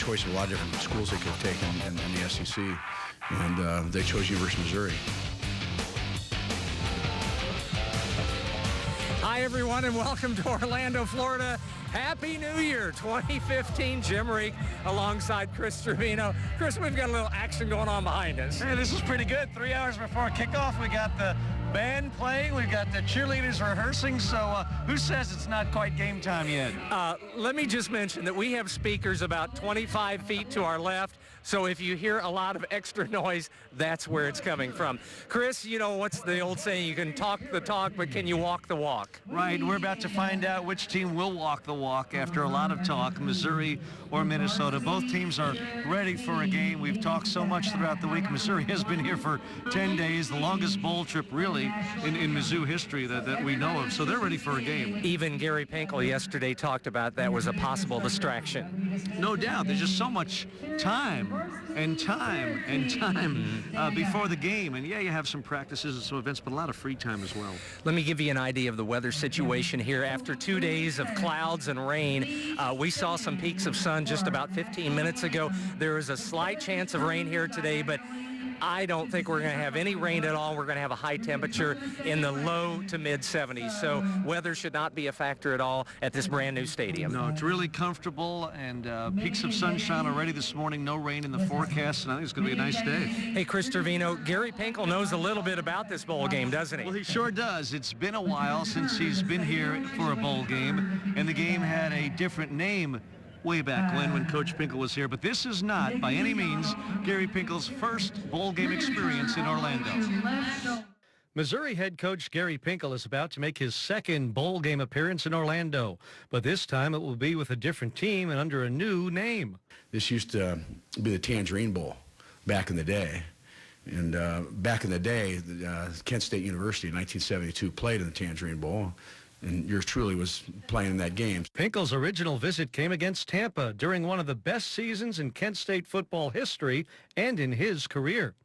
choice of a lot of different schools they could have taken in the SEC, and they chose University of Missouri. Hi, everyone, and welcome to Orlando, Florida. Happy New Year 2015. Jim Reek alongside Chris Trevino. Chris, we've got a little action going on behind us. Hey, this is pretty good. 3 hours before kickoff, we got the band playing, we've got the cheerleaders rehearsing, so who says it's not quite game time yet? Let me just mention that we have speakers about 25 feet to our left, so if you hear a lot of extra noise, that's where it's coming from. Chris, you know, what's the old saying? You can talk the talk, but can you walk the walk? Right, we're about to find out which team will walk the walk after a lot of talk, Missouri or Minnesota. Both teams are ready for a game. We've talked so much throughout the week. Missouri has been here for 10 days, the longest bowl trip really in Mizzou history that we know of, so they're ready for a game. Even Gary Pinkel yesterday talked about that was a possible distraction. No doubt. There's just so much time before the game. And yeah, you have some practices and some events, but a lot of free time as well. Let me give you an idea of the weather situation here. After 2 days of clouds and rain, we saw some peaks of sun just about 15 minutes ago. There is a slight chance of rain here today, but I don't think we're going to have any rain at all. We're going to have a high temperature in the low to mid 70s. So weather should not be a factor at all at this brand new stadium. No, it's really comfortable, and peaks of sunshine already this morning. No rain in the forecast, and I think it's going to be a nice day. Hey, Chris Trevino, Gary Pinkel knows a little bit about this bowl game, doesn't he? Well, he sure does. It's been a while since he's been here for a bowl game, and the game had a different name way back when Coach Pinkel was here, but this is not, by any means, Gary Pinkel's first bowl game experience in Orlando. Missouri head coach Gary Pinkel is about to make his second bowl game appearance in Orlando, but this time it will be with a different team and under a new name. This used to be the Tangerine Bowl back in the day. And back in the day, Kent State University in 1972 played in the Tangerine Bowl, and yours truly was playing in that game. Pinkel's original visit came against Tampa during one of the best seasons in Kent State football history and in his career.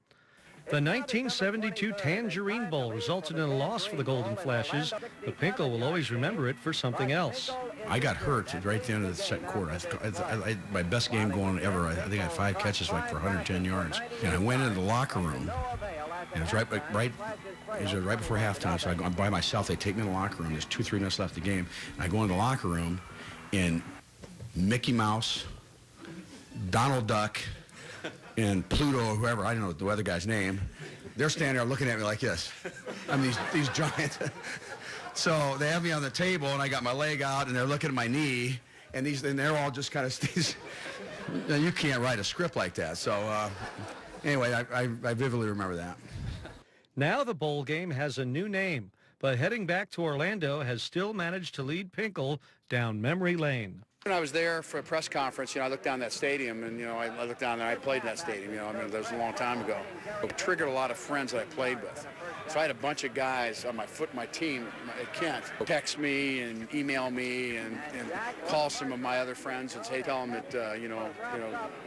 The 1972 Tangerine Bowl resulted in a loss for the Golden Flashes, but Pinkel will always remember it for something else. I got hurt right at the end of the second quarter. I my best game going ever. I think I had 5 catches like for 110 yards. And I went into the locker room, and it was right before halftime, so I'm by myself. They take me in the locker room. There's 2-3 minutes left of the game. And I go in the locker room, and Mickey Mouse, Donald Duck, and Pluto or whoever, I don't know the other guy's name, they're standing there looking at me like this. I mean, these giants. So they have me on the table, and I got my leg out, and they're looking at my knee, and they're all just kind of, you can't write a script like that. So anyway, I vividly remember that. Now the bowl game has a new name, but heading back to Orlando has still managed to lead Pinkel down memory lane. When I was there for a press conference, I looked down that stadium, and, I looked down there. I played in that stadium, that was a long time ago. It triggered a lot of friends that I played with. So I had a bunch of guys on my team at Kent text me and email me and call some of my other friends and say, hey, tell them that,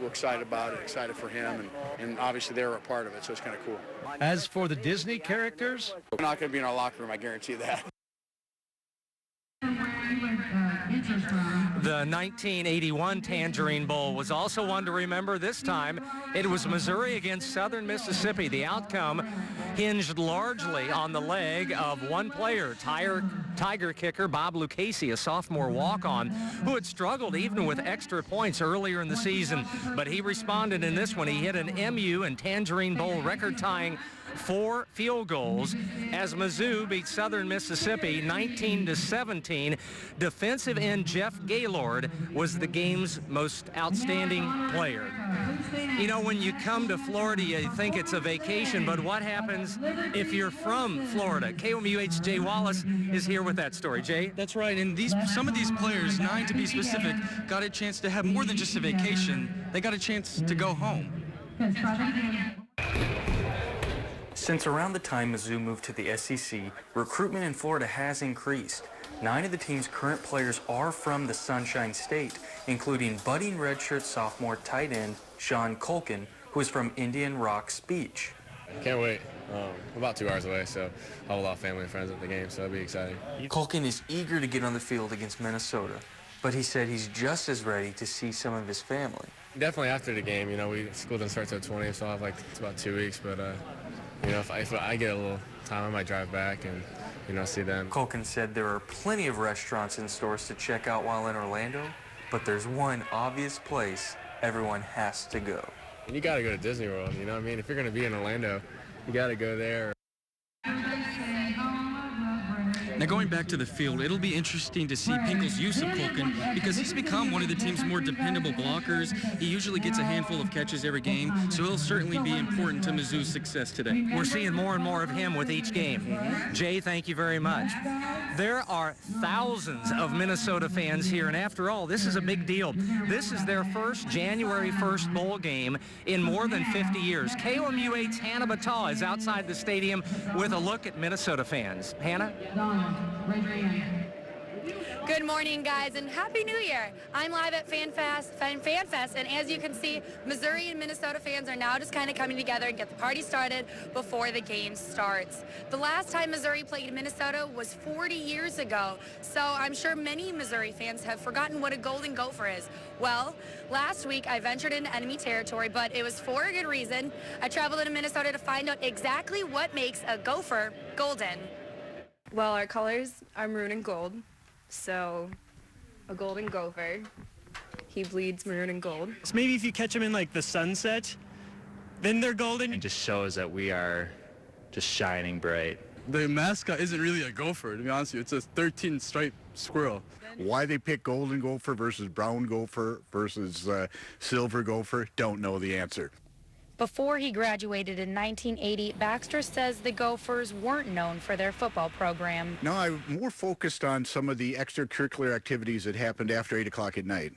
we're excited about it, excited for him, and obviously they were a part of it, so it's kind of cool. As for the Disney characters? We're not going to be in our locker room, I guarantee that. The 1981 Tangerine Bowl was also one to remember. This time, it was Missouri against Southern Mississippi. The outcome hinged largely on the leg of one player, Tiger kicker Bob Lucchese, a sophomore walk-on, who had struggled even with extra points earlier in the season. But he responded in this one. He hit an MU and Tangerine Bowl record-tying 4 field goals as Mizzou beat Southern Mississippi 19-17. Defensive end Jeff Gaylord was the game's most outstanding player. When you come to Florida, you think it's a vacation, but what happens if you're from Florida? KOMU's Jay Wallace is here with that story. Jay? That's right, and some of these players, 9 to be specific, got a chance to have more than just a vacation. They got a chance to go home. Since around the time Mizzou moved to the SEC, recruitment in Florida has increased. 9 of the team's current players are from the Sunshine State, including budding redshirt sophomore tight end Sean Culkin, who is from Indian Rocks Beach. Can't wait. About 2 hours away, so I'll have a lot of family and friends at the game, so it'll be exciting. Culkin is eager to get on the field against Minnesota. but he said he's just as ready to see some of his family. Definitely after the game, you know, school doesn't start till 20, so I have it's about 2 weeks. But you know, if I get a little time, I might drive back and, you know, see them. Culkin said there are plenty of restaurants and stores to check out while in Orlando, but there's one obvious place everyone has to go. And you got to go to Disney World. You know what I mean? If you're going to be in Orlando, you got to go there. Now going back to the field, it'll be interesting to see Pinkel's use of Culkin because he's become one of the team's more dependable blockers. He usually gets a handful of catches every game, so he'll certainly be important to Mizzou's success today. We're seeing more and more of him with each game. Jay, thank you very much. There are thousands of Minnesota fans here, and after all, this is a big deal. This is their first January 1st bowl game in more than 50 years. KOMU8's Hannah Battah is outside the stadium with a look at Minnesota fans. Hannah? Good morning, guys, and Happy New Year. I'm live at FanFest, and as you can see, Missouri and Minnesota fans are now just kind of coming together and get the party started before the game starts. The last time Missouri played Minnesota was 40 years ago, so I'm sure many Missouri fans have forgotten what a Golden Gopher is. Well, last week I ventured into enemy territory, but it was for a good reason. I traveled into Minnesota to find out exactly what makes a Gopher golden. Well, our colors are maroon and gold, so a Golden Gopher, he bleeds maroon and gold. So maybe if you catch them in the sunset, then they're golden. It just shows that we are just shining bright. The mascot isn't really a gopher, to be honest with you. It's a 13-striped squirrel. Why they pick golden gopher versus brown gopher versus silver gopher, don't know the answer. Before he graduated in 1980, Baxter says the Gophers weren't known for their football program. No, I'm more focused on some of the extracurricular activities that happened after 8 o'clock at night.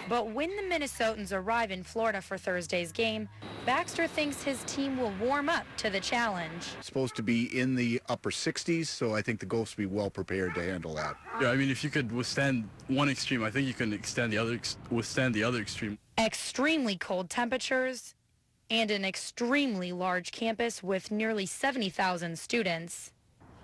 But when the Minnesotans arrive in Florida for Thursday's game, Baxter thinks his team will warm up to the challenge. It's supposed to be in the upper 60s, so I think the Gophers will be well prepared to handle that. Yeah, I mean, if you could withstand one extreme, I think you can withstand the other extreme. Extremely cold temperatures and an extremely large campus with nearly 70,000 students.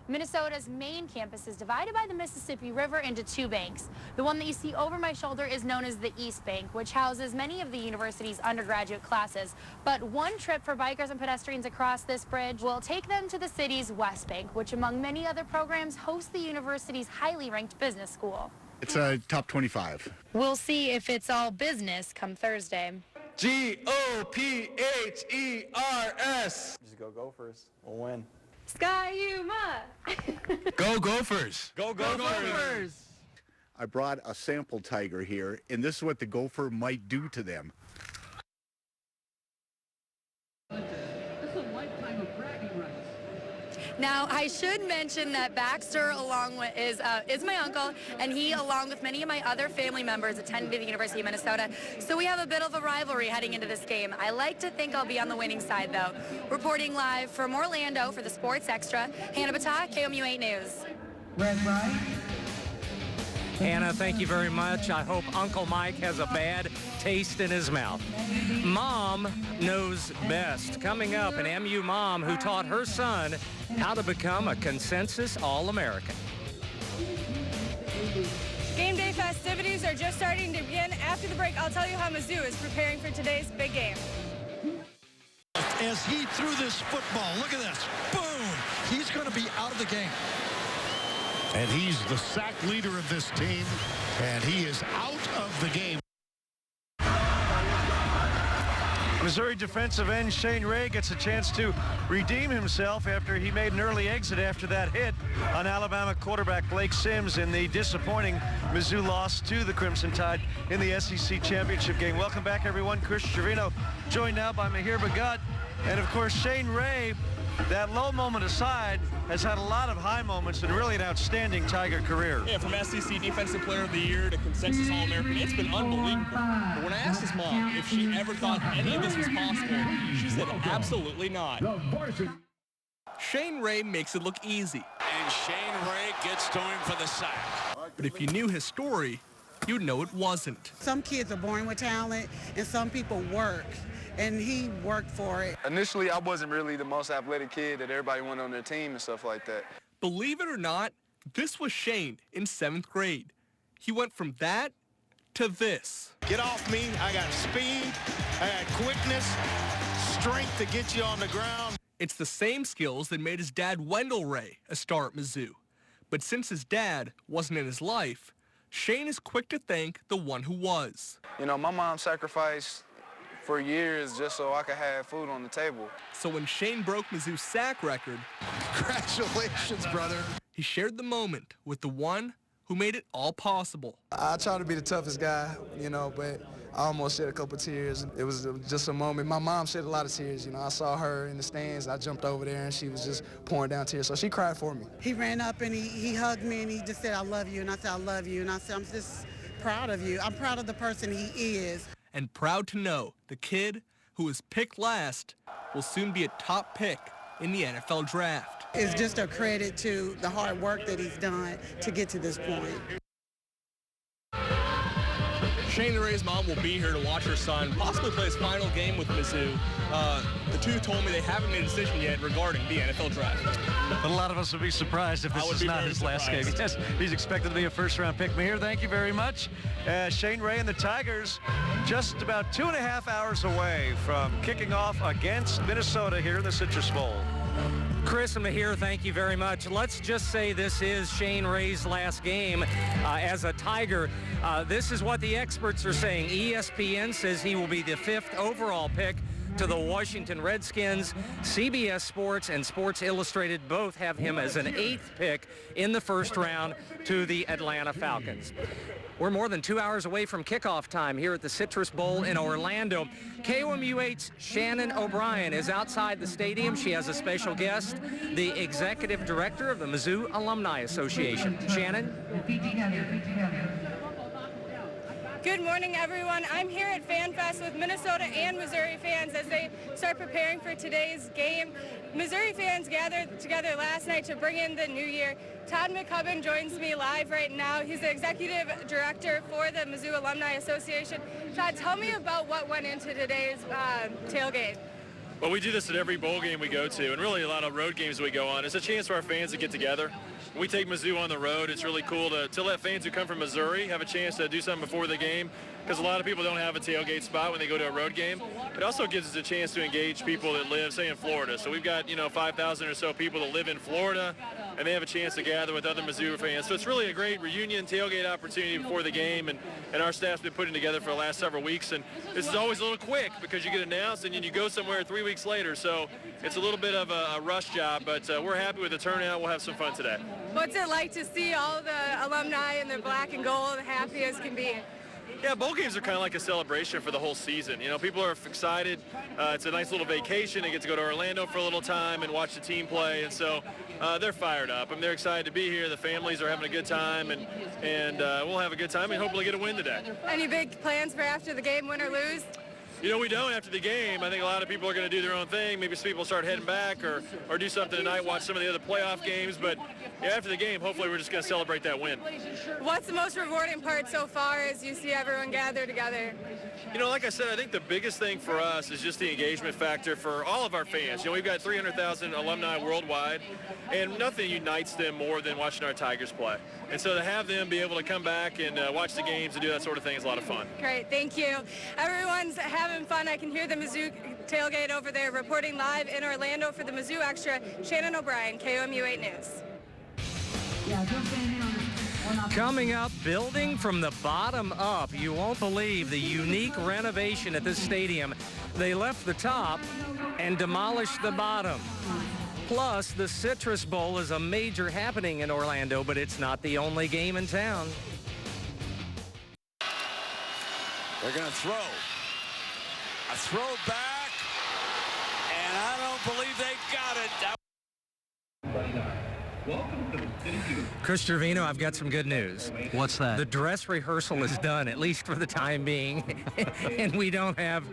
Minnesota's main campus is divided by the Mississippi River into two banks. The one that you see over my shoulder is known as the East Bank, which houses many of the university's undergraduate classes. But one trip for bikers and pedestrians across this bridge will take them to the city's West Bank, which among many other programs hosts the university's highly ranked business school. It's a top 25. We'll see if it's all business come Thursday. G-O-P-H-E-R-S. Just go Gophers. We'll win. Sky-U-Ma! Go Gophers! Go Gophers! I brought a sample tiger here, and this is what the gopher might do to them. Now, I should mention that Baxter is my uncle, and he, along with many of my other family members, attended the University of Minnesota. So we have a bit of a rivalry heading into this game. I like to think I'll be on the winning side, though. Reporting live from Orlando for the Sports Extra, Hannah Battah, KOMU8 News. Hannah, thank you very much. I hope Uncle Mike has a bad taste in his mouth. Mom knows best. Coming up, an MU mom who taught her son how to become a consensus All-American. Game day festivities are just starting to begin. After the break, I'll tell you how Mizzou is preparing for today's big game. As he threw this football, look at this. Boom! He's going to be out of the game. And he's the sack leader of this team, and he is out of the game. Missouri defensive end Shane Ray gets a chance to redeem himself after he made an early exit after that hit on Alabama quarterback Blake Sims in the disappointing Mizzou loss to the Crimson Tide in the SEC championship game. Welcome back, everyone. Chris Trevino joined now by Mahir Bhagat. And, of course, Shane Ray, that low moment aside, has had a lot of high moments and really an outstanding Tiger career. Yeah, from SEC Defensive Player of the Year to consensus All-American, it's been unbelievable. But when I asked his mom if she ever thought any of this was possible, she said absolutely not. Shane Ray makes it look easy. And Shane Ray gets to him for the sack. But if you knew his story, you'd know it wasn't. Some kids are born with talent, and some people work. And he worked for it. Initially, I wasn't really the most athletic kid that everybody wanted on their team and stuff like that. Believe it or not, This was Shane in 7th grade. He went from that to this. Get off me. I got speed. I got quickness, strength to get you on the ground. It's the same skills that made his dad, Wendell Ray, a star at Mizzou. But since his dad wasn't in his life, Shane is quick to thank the one who was. You know, my mom sacrificed for years just so I could have food on the table. So when Shane broke Mizzou's sack record, congratulations, brother. He shared the moment with the one who made it all possible. I try to be the toughest guy, you know, but I almost shed a couple tears. It was just a moment. My mom shed a lot of tears. You know, I saw her in the stands. I jumped over there, and she was just pouring down tears. So she cried for me. He ran up and he hugged me, and he just said, "I love you." And I said, "I love you." And I said, "I'm just proud of you. I'm proud of the person he is." And proud to know the kid who was picked last will soon be a top pick in the NFL draft. It's just a credit to the hard work that he's done to get to this point. Shane Ray's mom will be here to watch her son possibly play his final game with Mizzou. The two told me they haven't made a decision yet regarding the NFL draft. But a lot of us would be surprised if this is not his last game. Yes, he's expected to be a first-round pick. Mahir, thank you very much. Shane Ray and the Tigers just about 2.5 hours away from kicking off against Minnesota here in the Citrus Bowl. Chris and Mahir, thank you very much. Let's just say this is Shane Ray's last game as a Tiger. This is what the experts are saying. ESPN says he will be the 5th overall pick to the Washington Redskins. CBS Sports and Sports Illustrated both have him as an 8th pick in the first round to the Atlanta Falcons. We're more than 2 hours away from kickoff time here at the Citrus Bowl in Orlando. KOMU8's Shannon O'Brien is outside the stadium. She has a special guest, the executive director of the Mizzou Alumni Association. Shannon? Good morning, everyone. I'm here at FanFest with Minnesota and Missouri fans as they start preparing for today's game. Missouri fans gathered together last night to bring in the new year. Todd McCubbin joins me live right now. He's the executive director for the Mizzou Alumni Association. Todd, tell me about what went into today's tailgate. Well, we do this at every bowl game we go to, and really a lot of road games we go on. It's a chance for our fans to get together. When we take Mizzou on the road, it's really cool to let fans who come from Missouri have a chance to do something before the game, because a lot of people don't have a tailgate spot when they go to a road game. It also gives us a chance to engage people that live, say, in Florida. So we've got, 5,000 or so people that live in Florida, and they have a chance to gather with other Mizzou fans. So it's really a great reunion tailgate opportunity before the game, and our staff's been putting together for the last several weeks. And this is always a little quick because you get announced and then you go somewhere 3 weeks later. So it's a little bit of a rush job, but we're happy with the turnout. We'll have some fun today. What's it like to see all the alumni in their black and gold, happy as can be? Yeah, bowl games are kind of like a celebration for the whole season. People are excited. It's a nice little vacation. They get to go to Orlando for a little time and watch the team play, and so they're fired up. They're excited to be here. The families are having a good time, and we'll have a good time and hopefully get a win today. Any big plans for after the game, win or lose? We don't after the game. I think a lot of people are going to do their own thing. Maybe some people start heading back or do something tonight, watch some of the other playoff games. But after the game, hopefully we're just going to celebrate that win. What's the most rewarding part so far as you see everyone gather together? Like I said, I think the biggest thing for us is just the engagement factor for all of our fans. We've got 300,000 alumni worldwide, and nothing unites them more than watching our Tigers play. And so to have them be able to come back and watch the games and do that sort of thing is a lot of fun. Great, thank you. Everyone's having fun. I can hear the Mizzou tailgate over there. Reporting live in Orlando for the Mizzou Extra, Shannon O'Brien, KOMU8 News. Coming up, building from the bottom up. You won't believe the unique renovation at this stadium. They left the top and demolished the bottom. Plus, the Citrus Bowl is a major happening in Orlando, but it's not the only game in town. They're going to throw. A throw back, and I don't believe they got it. Chris Trevino, I've got some good news. What's that? The dress rehearsal is done, at least for the time being, and we don't have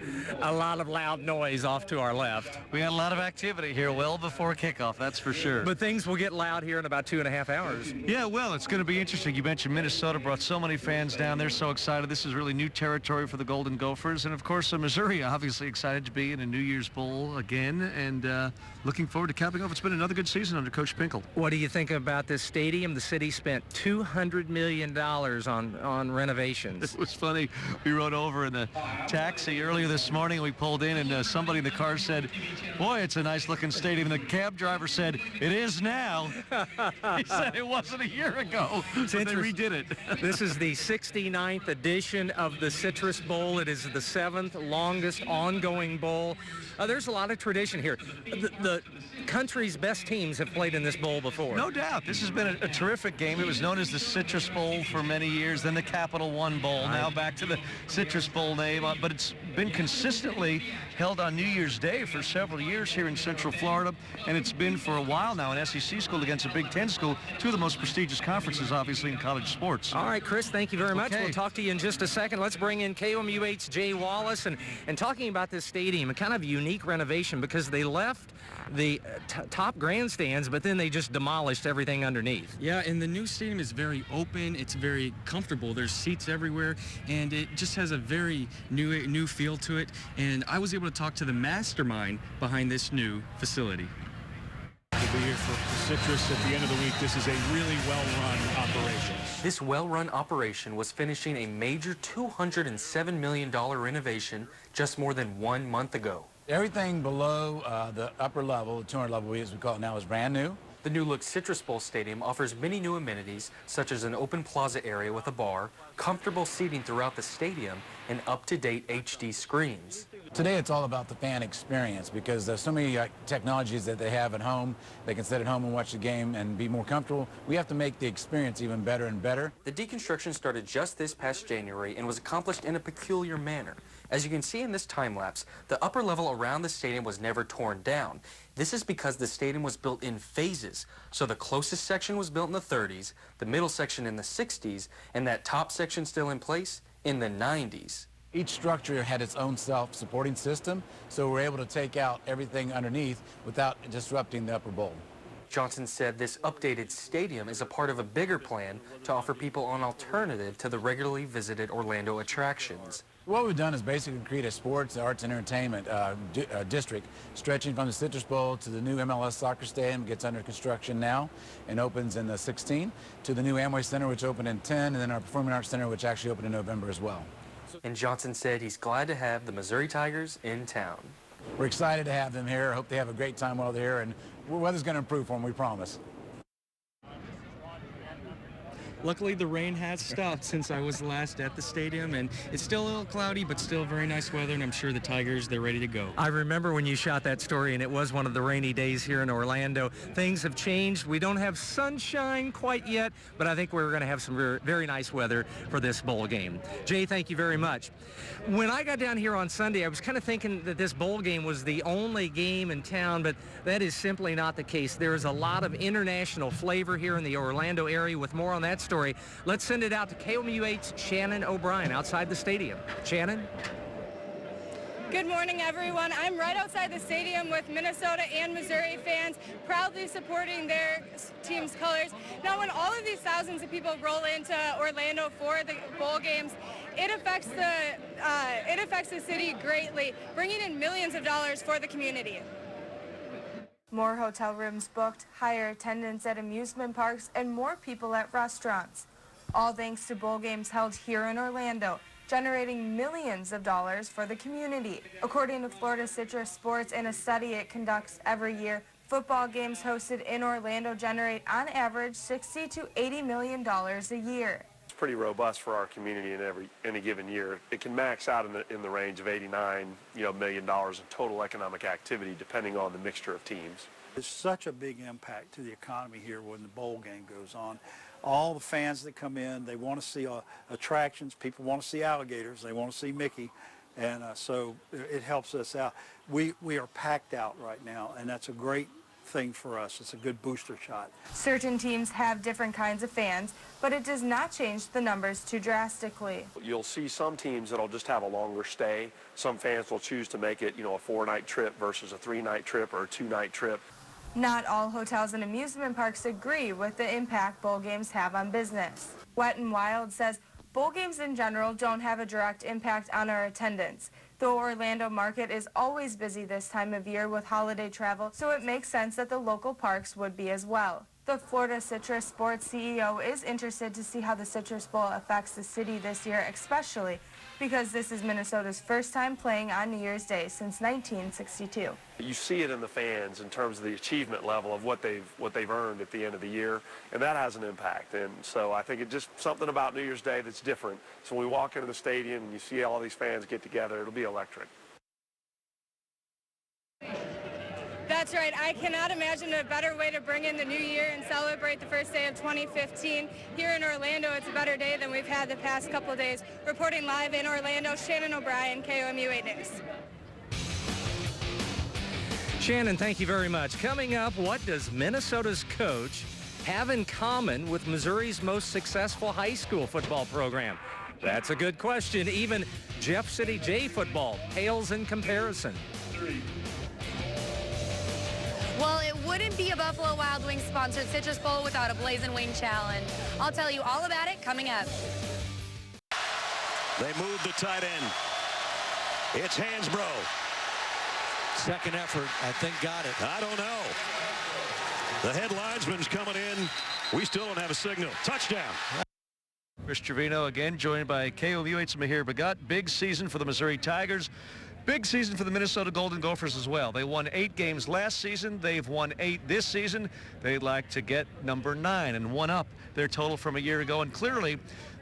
a lot of loud noise off to our left. We had a lot of activity here well before kickoff, that's for sure. But things will get loud here in about 2.5 hours. Yeah, well, it's going to be interesting. You mentioned Minnesota brought so many fans down. They're so excited. This is really new territory for the Golden Gophers. And, of course, Missouri obviously excited to be in a New Year's Bowl again and looking forward to capping off. It's been another good season under Coach Pinkel. What do you think about this this stadium, the city spent $200 million on renovations. It was funny. We rode over in the taxi earlier this morning. We pulled in, and somebody in the car said, "Boy, it's a nice-looking stadium." And the cab driver said, "It is now." He said it wasn't a year ago. So they redid it. This is the 69th edition of the Citrus Bowl. It is the 7th longest ongoing bowl. There's a lot of tradition here. The country's best teams have played in this bowl before. No doubt. This has been a terrific game. It was known as the Citrus Bowl for many years, then the Capital One Bowl, now back to the Citrus Bowl name. But it's been consistently held on New Year's Day for several years here in Central Florida, and it's been for a while now an SEC school against a Big Ten school, two of the most prestigious conferences, obviously, in college sports. All right, Chris, thank you very much. Okay. We'll talk to you in just a second. Let's bring in KOMU8's Jay Wallace and talking about this stadium, a kind of unique renovation because they left the top grandstands, but then they just demolished everything underneath. Yeah, and the new stadium is very open. It's very comfortable. There's seats everywhere, and it just has a very new feel to it. And I was able to talk to the mastermind behind this new facility. We'll be here for Citrus at the end of the week. This is a really well-run operation. This well-run operation was finishing a major $207 million renovation just more than 1 month ago. Everything below the upper level, the 200 level, as we call it now, is brand new. The new-look Citrus Bowl Stadium offers many new amenities, such as an open plaza area with a bar, comfortable seating throughout the stadium, and up-to-date HD screens. Today it's all about the fan experience because there's so many technologies that they have at home. They can sit at home and watch the game and be more comfortable. We have to make the experience even better and better. The deconstruction started just this past January and was accomplished in a peculiar manner. As you can see in this time-lapse, the upper level around the stadium was never torn down. This is because the stadium was built in phases. So the closest section was built in the 30s, the middle section in the 60s, and that top section still in place in the 90s. Each structure had its own self-supporting system, so we're able to take out everything underneath without disrupting the upper bowl. Johnson said this updated stadium is a part of a bigger plan to offer people an alternative to the regularly visited Orlando attractions. What we've done is basically create a sports, arts, and entertainment district stretching from the Citrus Bowl to the new MLS soccer stadium, gets under construction now and opens in the 16, to the new Amway Center, which opened in 10, and then our Performing Arts Center, which actually opened in November as well. And Johnson said he's glad to have the Missouri Tigers in town. We're excited to have them here. I hope they have a great time while they're here, and the weather's going to improve for them, we promise. Luckily, the rain has stopped since I was last at the stadium, and it's still a little cloudy, but still very nice weather, and I'm sure the Tigers, they're ready to go. I remember when you shot that story, and it was one of the rainy days here in Orlando. Things have changed. We don't have sunshine quite yet, but I think we're going to have some very, very nice weather for this bowl game. Jay, thank you very much. When I got down here on Sunday, I was kind of thinking that this bowl game was the only game in town, but that is simply not the case. There is a lot of international flavor here in the Orlando area. With more on that story, let's send it out to KOMU8's Shannon O'Brien outside the stadium. Shannon? Good morning, everyone. I'm right outside the stadium with Minnesota and Missouri fans proudly supporting their team's colors. Now, when all of these thousands of people roll into Orlando for the bowl games, it affects the city greatly, bringing in millions of dollars for the community. More hotel rooms booked, higher attendance at amusement parks, and more people at restaurants. All thanks to bowl games held here in Orlando, generating millions of dollars for the community. According to Florida Citrus Sports, in a study it conducts every year, football games hosted in Orlando generate on average $60 to $80 million a year. It's pretty robust for our community in any given year. It can max out in the range of $89 million in total economic activity, depending on the mixture of teams. It's such a big impact to the economy here when the bowl game goes on. All the fans that come in, they want to see attractions. People want to see alligators. They want to see Mickey. And so it helps us out. We are packed out right now, and that's a great thing for us. It's a good booster shot. Certain teams have different kinds of fans, but it does not change the numbers too drastically. You'll see some teams that'll just have a longer stay. Some fans will choose to make it, a 4-night trip versus a 3-night trip or a 2-night trip. Not all hotels and amusement parks agree with the impact bowl games have on business. Wet n Wild says bowl games in general don't have a direct impact on our attendance. The Orlando market is always busy this time of year with holiday travel, so it makes sense that the local parks would be as well. The Florida Citrus Sports CEO is interested to see how the Citrus Bowl affects the city this year, especially because this is Minnesota's first time playing on New Year's Day since 1962. You see it in the fans in terms of the achievement level of what they've earned at the end of the year, and that has an impact. And so I think it's just something about New Year's Day that's different. So when we walk into the stadium and you see all these fans get together, it'll be electric. That's right. I cannot imagine a better way to bring in the new year and celebrate the first day of 2015. Here in Orlando, it's a better day than we've had the past couple of days. Reporting live in Orlando, Shannon O'Brien, KOMU 8 News. Shannon, thank you very much. Coming up, what does Minnesota's coach have in common with Missouri's most successful high school football program? That's a good question. Even Jeff City J football pales in comparison. Well, it wouldn't be a Buffalo Wild Wings sponsored Citrus Bowl without a Blazing Wing Challenge. I'll tell you all about it coming up. They move the tight end. It's Hansbrough. Second effort, I think got it. I don't know. The head linesman's coming in. We still don't have a signal. Touchdown. Chris Trevino again, joined by KOMU 8's Mahir Bagat. Big season for the Missouri Tigers. Big season for the Minnesota Golden Gophers as well. They won 8 games last season. They've won 8 this season. They'd like to get number 9 and 1 up their total from a year ago. And clearly,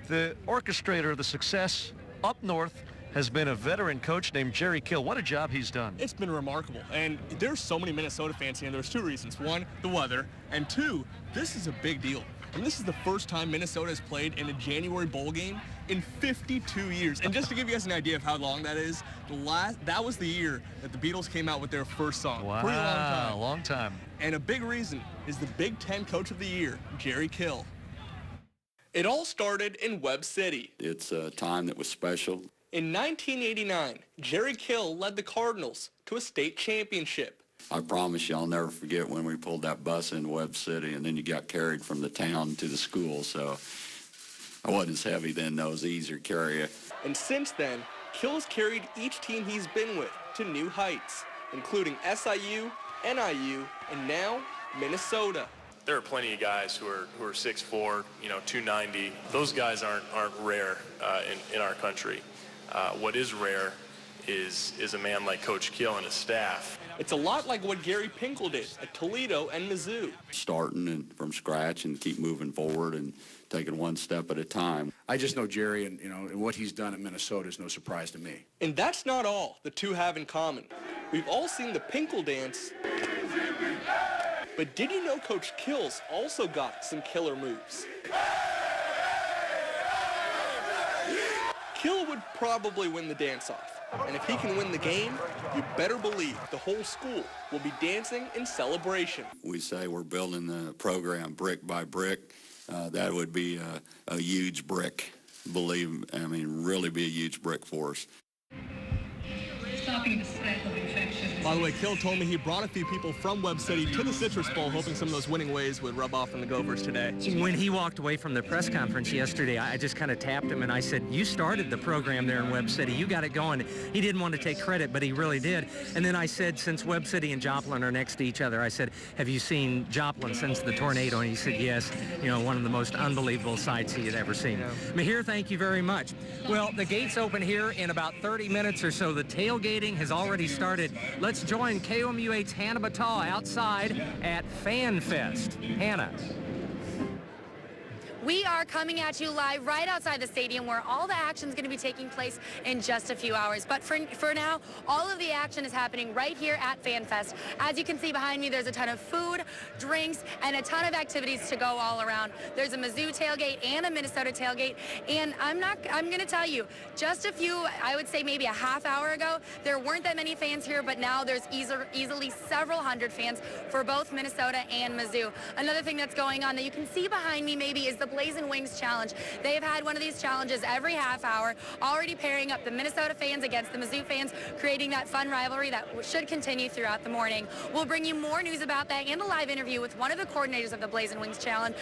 the orchestrator of the success up north has been a veteran coach named Jerry Kill. What a job he's done. It's been remarkable. And there's so many Minnesota fans here. There's 2 reasons. 1, the weather. And 2, this is a big deal. And this is the first time Minnesota has played in a January bowl game in 52 years. And just to give you guys an idea of how long that is, that was the year that the Beatles came out with their first song. Wow, pretty long time. Long time. And a big reason is the Big Ten Coach of the Year, Jerry Kill. It all started in Webb City. It's a time that was special. In 1989, Jerry Kill led the Cardinals to a state championship. I promise you I'll never forget when we pulled that bus in Webb City and then you got carried from the town to the school. So I wasn't as heavy then, though. It was easier to carry you. And since then, Kill has carried each team he's been with to new heights, including SIU, NIU, and now Minnesota. There are plenty of guys who are 6'4", 290. Those guys aren't rare in our country. What is rare is a man like Coach Kill and his staff. It's a lot like what Gary Pinkel did at Toledo and Mizzou. Starting and from scratch and keep moving forward and taking one step at a time. I just know Jerry and what he's done at Minnesota is no surprise to me. And that's not all the two have in common. We've all seen the Pinkel dance. But did you know Coach Kill's also got some killer moves? Kill would probably win the dance-off. And if he can win the game, you better believe the whole school will be dancing in celebration. We say we're building the program brick by brick. That would be a huge brick, really be a huge brick for us. Stopping the spread of infections. By the way, Kill told me he brought a few people from Webb City to the Citrus Bowl, hoping some of those winning ways would rub off on the Gophers today. When he walked away from the press conference yesterday, I just kind of tapped him and I said, you started the program there in Webb City. You got it going. He didn't want to take credit, but he really did. And then I said, since Webb City and Joplin are next to each other, I said, have you seen Joplin since the tornado? And he said, yes. One of the most unbelievable sights he had ever seen. Mahir, thank you very much. Well, the gates open here in about 30 minutes or so. The tailgating has already started. Let's join KOMU 8's Hannah Batal outside at Fan Fest. Hannah. We are coming at you live right outside the stadium where all the action is going to be taking place in just a few hours. But for now, all of the action is happening right here at FanFest. As you can see behind me, there's a ton of food, drinks, and a ton of activities to go all around. There's a Mizzou tailgate and a Minnesota tailgate. And I'm going to tell you, just a few, I would say maybe a half hour ago, there weren't that many fans here, but now there's easily several hundred fans for both Minnesota and Mizzou. Another thing that's going on that you can see behind me maybe is the Blazing Wings Challenge. They've had one of these challenges every half hour, already pairing up the Minnesota fans against the Mizzou fans, creating that fun rivalry that should continue throughout the morning. We'll bring you more news about that and a live interview with one of the coordinators of the Blazing Wings Challenge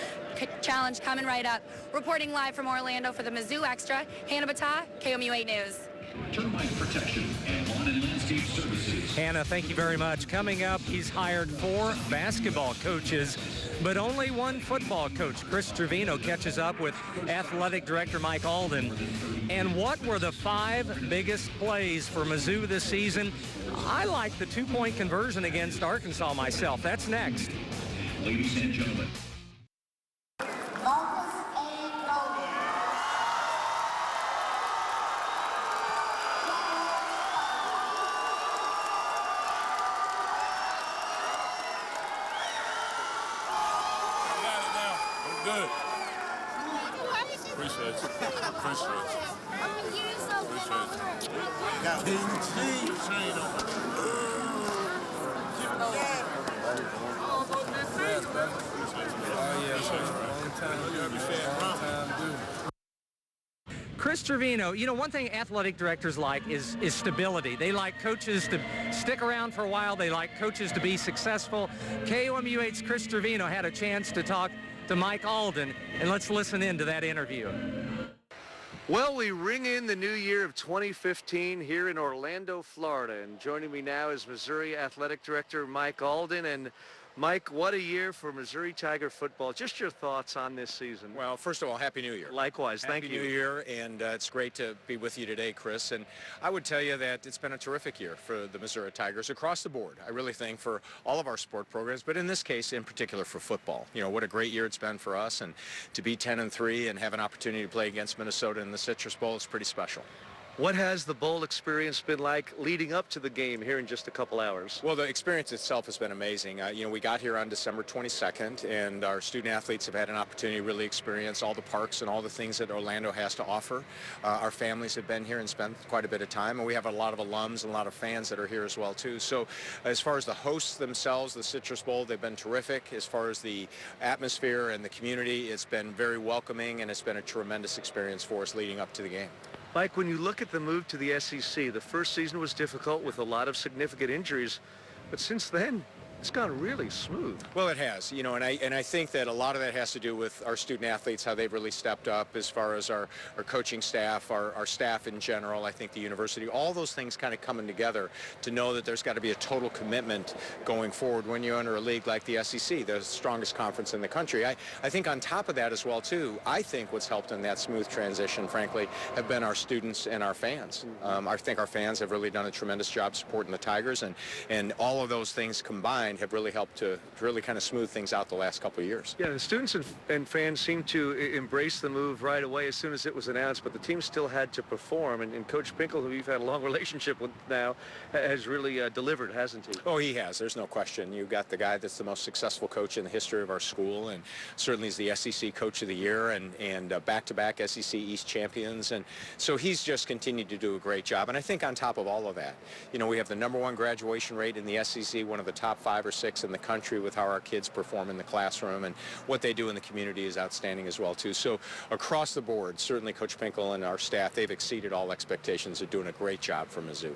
coming right up. Reporting live from Orlando for the Mizzou Extra, Hannah Batat, KOMU 8 News. termite protection, and lawn and landscape services. Hannah, thank you very much. Coming up, he's hired 4 basketball coaches, but only 1 football coach. Chris Trevino catches up with athletic director Mike Alden. And what were the 5 biggest plays for Mizzou this season? I like the 2-point conversion against Arkansas myself. That's next. Ladies and gentlemen. Good. Appreciate you. Appreciate Chris Trevino, you know, one thing athletic directors like is stability. They like coaches to stick around for a while. They like coaches to be successful. KOMU8's Chris Trevino had a chance to talk to Mike Alden, and let's listen in to that interview. Well, we ring in the new year of 2015 here in Orlando, Florida, and joining me now is Missouri Athletic Director Mike Alden. And Mike, what a year for Missouri Tiger football. Just your thoughts on this season. Well, first of all, Happy New Year. Likewise, thank Happy you. New Year, and it's great to be with you today, Chris. And I would tell you that it's been a terrific year for the Missouri Tigers across the board. I really think for all of our sport programs, but in this case, in particular for football. You know, what a great year it's been for us, and to be 10-3 and have an opportunity to play against Minnesota in the Citrus Bowl is pretty special. What has the bowl experience been like leading up to the game here in just a couple hours? Well, the experience itself has been amazing. You know, we got here on December 22nd, and our student athletes have had an opportunity to really experience all the parks and all the things that Orlando has to offer. Our families have been here and spent quite a bit of time, and we have a lot of alums and a lot of fans that are here as well, too. So as far as the hosts themselves, the Citrus Bowl, they've been terrific. As far as the atmosphere and the community, it's been very welcoming, and it's been a tremendous experience for us leading up to the game. Mike, when you look at the move to the SEC, the first season was difficult with a lot of significant injuries, but since then, it's gone really smooth. Well, it has, you know, and I think that a lot of that has to do with our student athletes, how they've really stepped up as far as our coaching staff, our staff in general. I think the university, all those things kind of coming together to know that there's got to be a total commitment going forward when you enter a league like the SEC, the strongest conference in the country. I think on top of that as well, too, I think what's helped in that smooth transition, frankly, have been our students and our fans. I think our fans have really done a tremendous job supporting the Tigers, and all of those things combined have really helped to really kind of smooth things out the last couple of years. Yeah, the students and fans seem to embrace the move right away as soon as it was announced, but the team still had to perform, and Coach Pinkel, who you've had a long relationship with now, has really delivered, hasn't he? Oh, he has. There's no question. You've got the guy that's the most successful coach in the history of our school, and certainly is the SEC Coach of the Year, and back-to-back SEC East champions, and so he's just continued to do a great job. And I think on top of all of that, you know, we have the #1 graduation rate in the SEC, one of the top 5 or 6 in the country with how our kids perform in the classroom, and what they do in the community is outstanding as well, too. So across the board, certainly Coach Pinkel and our staff, they've exceeded all expectations. They're doing a great job for Mizzou.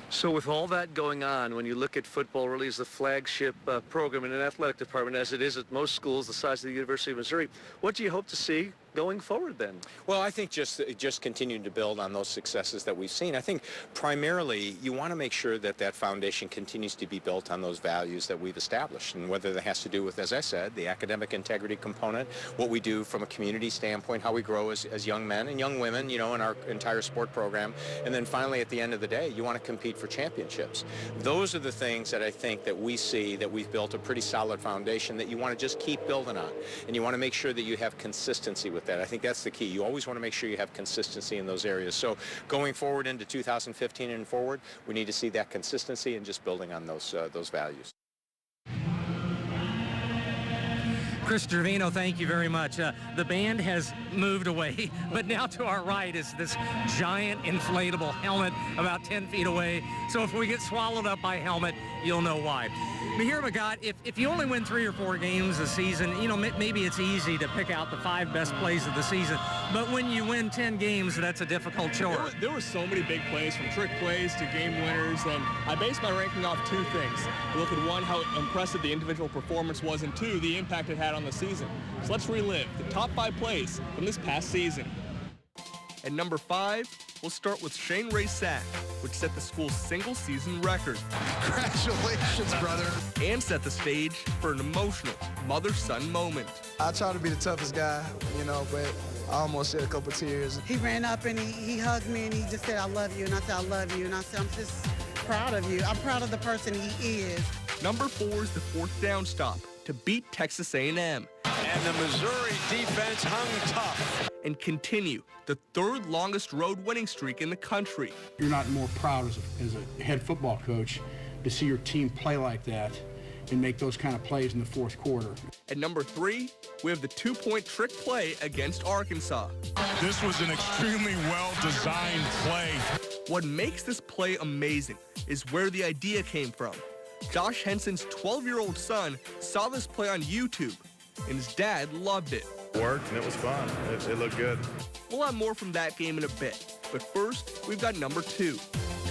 So with all that going on, when you look at football really as the flagship program in an athletic department, as it is at most schools the size of the University of Missouri, what do you hope to see going forward then? Well, I think just continuing to build on those successes that we've seen. I think primarily you want to make sure that that foundation continues to be built on those values that we've established, and whether that has to do with, as I said, the academic integrity component, what we do from a community standpoint, how we grow as young men and young women, you know, in our entire sport program, and then finally at the end of the day, you want to compete for championships. Those are the things that I think that we see that we've built a pretty solid foundation that you want to just keep building on, and you want to make sure that you have consistency with that. I think that's the key. You always want to make sure you have consistency in those areas. So going forward into 2015 and forward, we need to see that consistency and just building on those values. Chris Trevino, thank you very much. The band has moved away, but now to our right is this giant inflatable helmet about 10 feet away. So if we get swallowed up by a helmet, you'll know why. Mihir Magat, if you only win 3 or 4 games a season, you know, maybe it's easy to pick out the 5 best plays of the season. But when you win 10 games, that's a difficult chore. There were so many big plays, from trick plays to game winners, and I based my ranking off 2 things. I look at 1, how impressive the individual performance was, and 2, the impact it had on the season. So let's relive the top 5 plays from this past season. At number 5, We'll start with Shane Ray's sack, which set the school's single-season record. Congratulations, brother. And set the stage for an emotional mother-son moment. I try to be the toughest guy, but I almost shed a couple tears. He ran up and he hugged me and he just said, I love you. And I said, I love you. And I said, I'm just proud of you. I'm proud of the person he is. Number 4 is the 4th down stop to beat Texas A&M. And the Missouri defense hung tough. And continue the 3rd longest road winning streak in the country. You're not more proud as a head football coach to see your team play like that and make those kind of plays in the 4th quarter. At number 3, we have the 2-point trick play against Arkansas. This was an extremely well-designed play. What makes this play amazing is where the idea came from. Josh Henson's 12-year-old son saw this play on YouTube, and his dad loved it. It worked, and it was fun. It looked good. We'll have more from that game in a bit, but first, we've got number 2.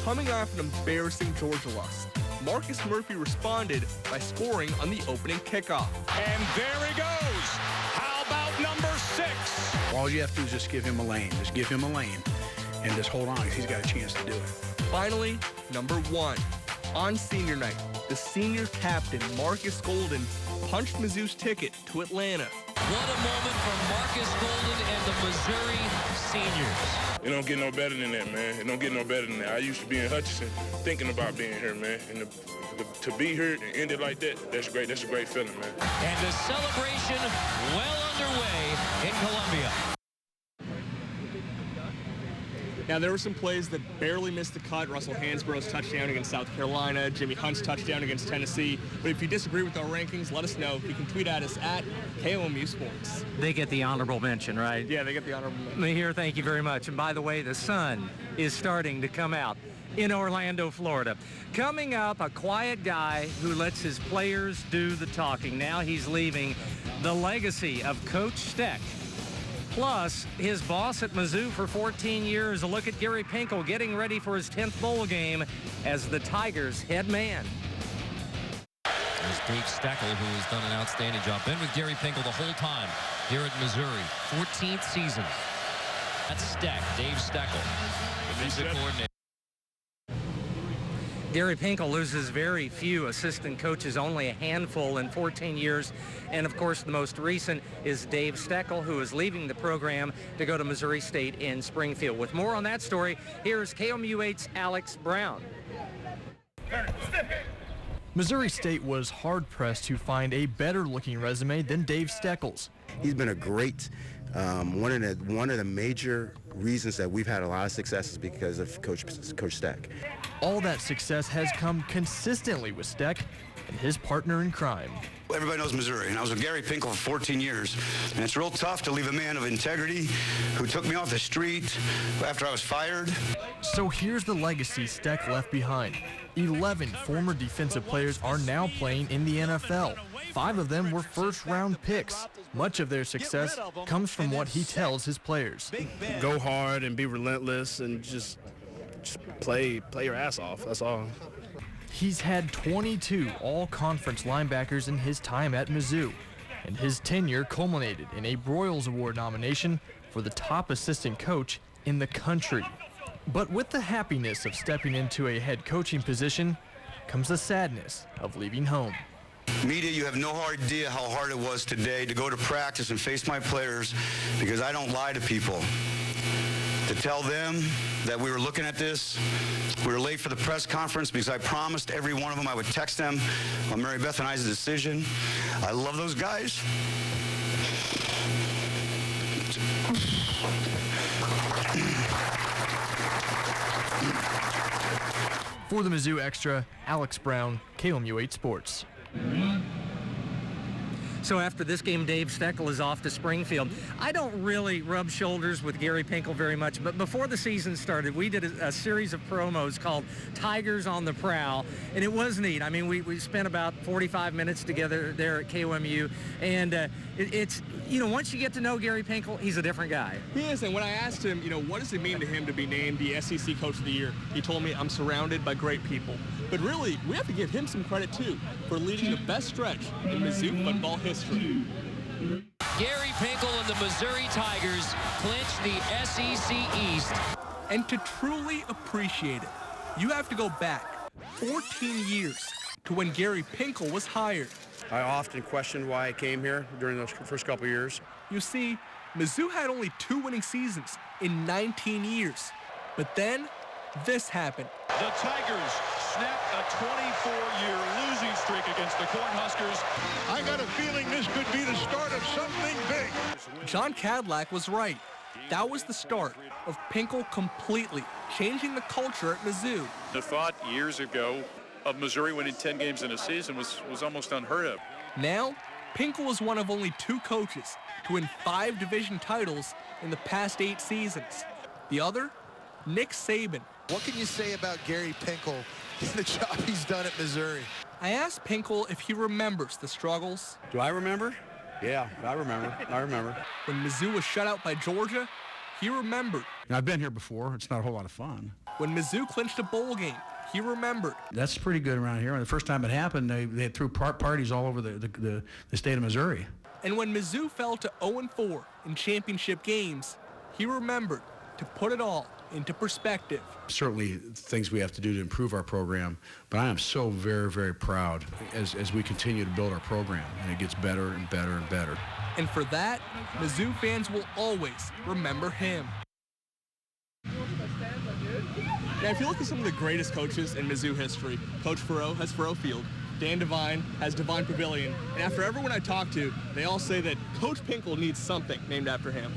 Coming off an embarrassing Georgia loss, Marcus Murphy responded by scoring on the opening kickoff. And there he goes. How about number 6? All you have to do is just give him a lane. Just give him a lane and just hold on because he's got a chance to do it. Finally, number 1. On senior night, the senior captain, Marcus Golden, punched Mizzou's ticket to Atlanta. What a moment for Marcus Golden and the Missouri seniors. It don't get no better than that, man. It don't get no better than that. I used to be in Hutchinson thinking about being here, man. And to be here and end it like that, that's great. That's a great feeling, man. And the celebration well underway in Columbia. Now, there were some plays that barely missed the cut. Russell Hansborough's touchdown against South Carolina, Jimmy Hunt's touchdown against Tennessee. But if you disagree with our rankings, let us know. You can tweet at us at KOMU Sports. They get the honorable mention, right? Yeah, they get the honorable mention. Here, thank you very much. And by the way, the sun is starting to come out in Orlando, Florida. Coming up, a quiet guy who lets his players do the talking. Now he's leaving the legacy of Coach Steck. Plus, his boss at Mizzou for 14 years. A look at Gary Pinkel getting ready for his 10th bowl game as the Tigers' head man. There's Dave Steckel, who has done an outstanding job. Been with Gary Pinkel the whole time here at Missouri. 14th season. That's Steck, Dave Steckel, defensive coordinator. Gary Pinkel loses very few assistant coaches, only a handful in 14 years. And, of course, the most recent is Dave Steckel, who is leaving the program to go to Missouri State in Springfield. With more on that story, here's KOMU 8's Alex Brown. Missouri State was hard-pressed to find a better-looking resume than Dave Steckel's. He's been a great one of the major reasons that we've had a lot of success is because of Coach Steck. All that success has come consistently with Steck and his partner in crime. Everybody knows Missouri, and I was with Gary Pinkel for 14 years, and it's real tough to leave a man of integrity who took me off the street after I was fired. So here's the legacy Steck left behind. 11 former defensive players are now playing in the NFL. 5 of them were first-round picks. Much of their success comes from what he tells his players. Go hard and be relentless and just play your ass off. That's all. He's had 22 all-conference linebackers in his time at Mizzou, and his tenure culminated in a Broyles Award nomination for the top assistant coach in the country. But with the happiness of stepping into a head coaching position comes the sadness of leaving home. Media, you have no idea how hard it was today to go to practice and face my players because I don't lie to people. To tell them that we were looking at this, we were late for the press conference because I promised every one of them I would text them on Mary Beth and I's decision. I love those guys. For the Mizzou Extra, Alex Brown, KOMU 8 Sports. So after this game, Dave Steckel is off to Springfield. I don't really rub shoulders with Gary Pinkel very much, but before the season started, we did a series of promos called Tigers on the Prowl, and it was neat. I mean, we spent about 45 minutes together there at KOMU, and it's, you know, once you get to know Gary Pinkel, he's a different guy. He is, and when I asked him, you know, what does it mean to him to be named the SEC Coach of the Year, he told me, I'm surrounded by great people. But really, we have to give him some credit, too, for leading the best stretch in Mizzou football history. Gary Pinkel and the Missouri Tigers clinch the SEC East. And to truly appreciate it, you have to go back 14 years to when Gary Pinkel was hired. I often questioned why I came here during those first couple years. You see, Mizzou had only 2 winning seasons in 19 years. But then, this happened. The Tigers snap a 24-year losing streak against the Cornhuskers. I got a feeling this could be the start of something big. John Cadillac was right. That was the start of Pinkel completely changing the culture at Mizzou. The thought years ago of Missouri winning 10 games in a season was almost unheard of. Now, Pinkel is one of only 2 coaches to win 5 division titles in the past 8 seasons. The other, Nick Saban. What can you say about Gary Pinkel and the job he's done at Missouri? I asked Pinkel if he remembers the struggles. Do I remember? Yeah, I remember. When Mizzou was shut out by Georgia, he remembered. And I've been here before. It's not a whole lot of fun. When Mizzou clinched a bowl game, he remembered. That's pretty good around here. The first time it happened, they threw parties all over the state of Missouri. And when Mizzou fell to 0-4 in championship games, he remembered to put it all into perspective. Certainly things we have to do to improve our program, but I am so very, very proud as we continue to build our program, and it gets better and better and better. And for that, Mizzou fans will always remember him. Now, if you look at some of the greatest coaches in Mizzou history, Coach Faroux has Faroux Field, Dan Devine has Devine Pavilion, and after everyone I talk to, they all say that Coach Pinkel needs something named after him.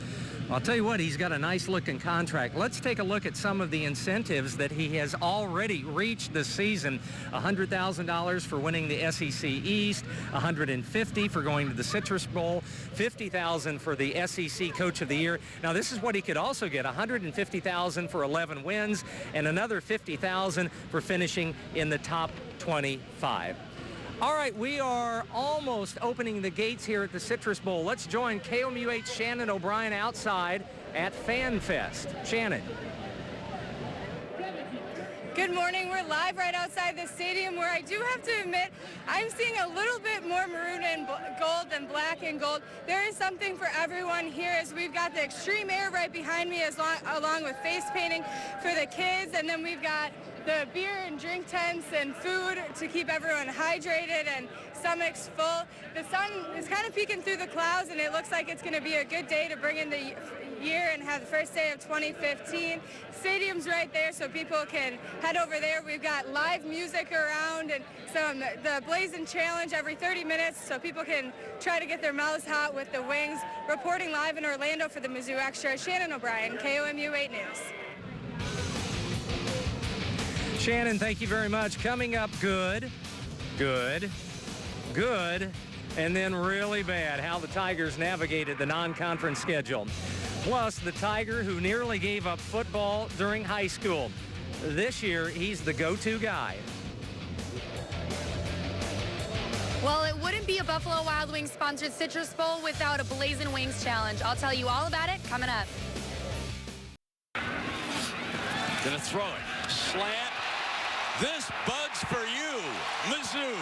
I'll tell you what, he's got a nice-looking contract. Let's take a look at some of the incentives that he has already reached this season. $100,000 for winning the SEC East, $150,000 for going to the Citrus Bowl, $50,000 for the SEC Coach of the Year. Now, this is what he could also get, $150,000 for 11 wins and another $50,000 for finishing in the top 25. All right, we are almost opening the gates here at the Citrus Bowl. Let's join KOMU8's Shannon O'Brien outside at FanFest. Shannon. Good morning. We're live right outside the stadium where I do have to admit I'm seeing a little bit more maroon and gold than black and gold. There is something for everyone here as we've got the Extreme Air right behind me along with face painting for the kids, and then we've got the beer and drink tents and food to keep everyone hydrated and stomachs full. The sun is kind of peeking through the clouds, and it looks like it's going to be a good day to bring in the year and have the first day of 2015. Stadium's right there, so people can head over there. We've got live music around and the Blazing Challenge every 30 minutes, so people can try to get their mouths hot with the wings. Reporting live in Orlando for the Mizzou Extra, Shannon O'Brien, KOMU8 News. Shannon, thank you very much. Coming up, good, and then really bad, how the Tigers navigated the non-conference schedule. Plus, the Tiger who nearly gave up football during high school. This year, he's the go-to guy. Well, it wouldn't be a Buffalo Wild Wings sponsored Citrus Bowl without a Blazing Wings challenge. I'll tell you all about it coming up. Gonna throw it. Slant. This Bud's for you, Mizzou.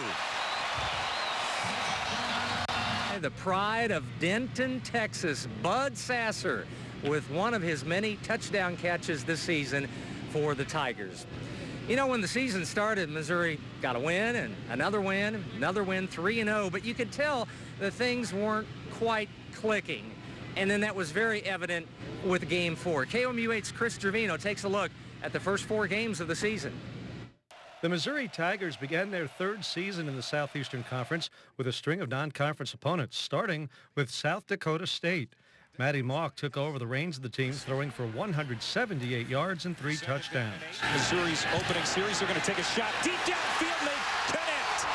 The pride of Denton, Texas, Bud Sasser, with one of his many touchdown catches this season for the Tigers. You know, when the season started, Missouri got a win and another win, 3-0, but you could tell that things weren't quite clicking. And then that was very evident with Game 4. KOMU8's Chris Trevino takes a look at the first 4 games of the season. The Missouri Tigers began their 3rd season in the Southeastern Conference with a string of non-conference opponents, starting with South Dakota State. Matty Mock took over the reins of the team, throwing for 178 yards and 3 touchdowns. Missouri's opening series, they're going to take a shot deep downfield. They connect.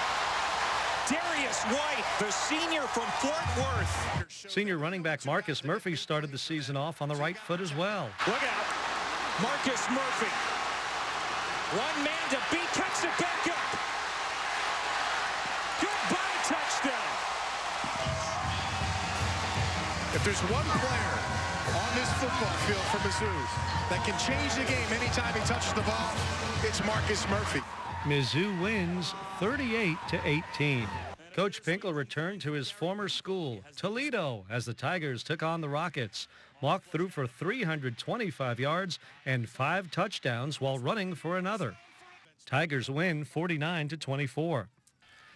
Darius White, the senior from Fort Worth. Senior running back Marcus Murphy started the season off on the right foot as well. Look out. Marcus Murphy. One man to beat, cuts it back up. Goodbye touchdown. If there's one player on this football field for Mizzou that can change the game anytime he touches the ball, it's Marcus Murphy. Mizzou wins 38-18. Coach Pinkel returned to his former school, Toledo, as the Tigers took on the Rockets. Mock threw for 325 yards and 5 touchdowns while running for another. Tigers win 49-24.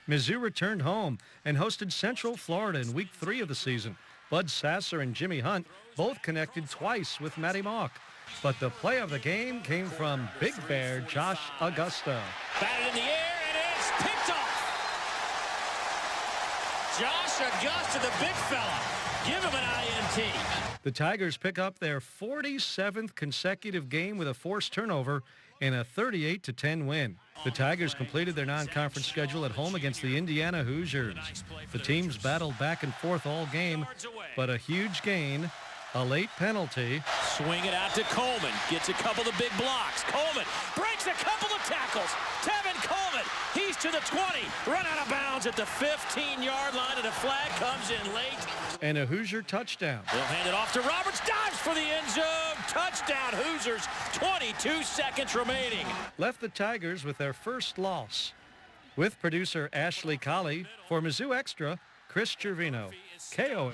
Mizzou returned home and hosted Central Florida in Week 3 of the season. Bud Sasser and Jimmy Hunt both connected twice with Matty Mock. But the play of the game came from Big Bear Josh Augusta. Batted in the air, and it's picked off. Josh Augusta, the big fella. Give him an INT. The Tigers pick up their 47th consecutive game with a forced turnover in a 38-10 win. The Tigers completed their non-conference schedule at home against the Indiana Hoosiers. The teams battled back and forth all game, but a huge gain, a late penalty. Swing it out to Coleman. Gets a couple of big blocks. Coleman breaks a couple of tackles. Tevin Coleman, he's to the 20. Run out of bounds at the 15-yard line, and a flag comes in late. And a Hoosier touchdown. They'll hand it off to Roberts. Dives for the end zone. Touchdown Hoosiers. 22 seconds remaining. Left the Tigers with their first loss. With producer Ashley Colley, for Mizzou Extra, Chris Cervino, KOM.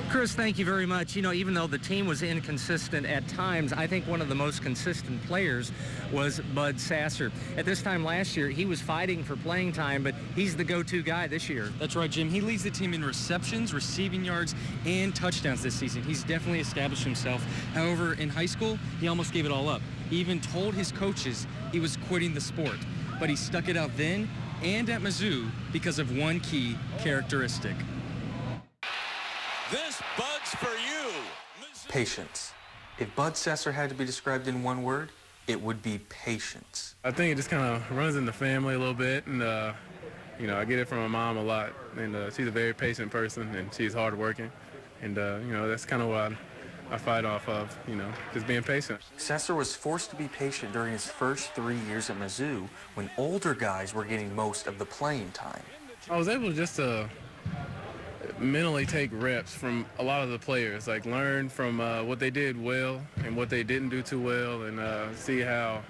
Chris, thank you very much. You know, even though the team was inconsistent at times, I think one of the most consistent players was Bud Sasser. At this time last year, he was fighting for playing time, but he's the go-to guy this year. That's right, Jim. He leads the team in receptions, receiving yards, and touchdowns this season. He's definitely established himself. However, in high school, he almost gave it all up. He even told his coaches he was quitting the sport, but he stuck it out then and at Mizzou because of one key characteristic. This Bud's for you. Patience. If Bud Sasser had to be described in one word, it would be patience. I think it just kind of runs in the family a little bit, and you know, I get it from my mom a lot, and she's a very patient person, and she's hardworking, and you know, that's kind of what I fight off of, you know, just being patient. Sasser was forced to be patient during his first 3 years at Mizzou when older guys were getting most of the playing time. I was able just to mentally take reps from a lot of the players, like learn from what they did well and what they didn't do too well, and see how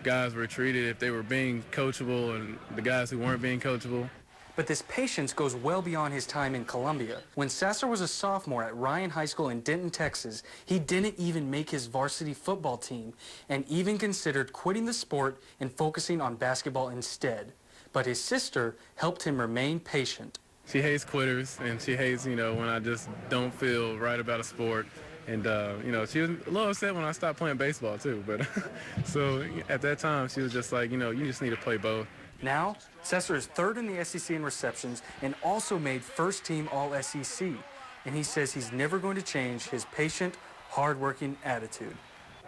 guys were treated if they were being coachable and the guys who weren't being coachable. But this patience goes well beyond his time in Columbia. When Sasser was a sophomore at Ryan High School in Denton, Texas, he didn't even make his varsity football team and even considered quitting the sport and focusing on basketball instead. But his sister helped him remain patient. She hates quitters, and she hates, you know, when I just don't feel right about a sport. And, you know, she was a little upset when I stopped playing baseball, too. But so at that time, she was just like, you know, you just need to play both. Now, Sasser is third in the SEC in receptions and also made first-team All-SEC. And he says he's never going to change his patient, hard-working attitude.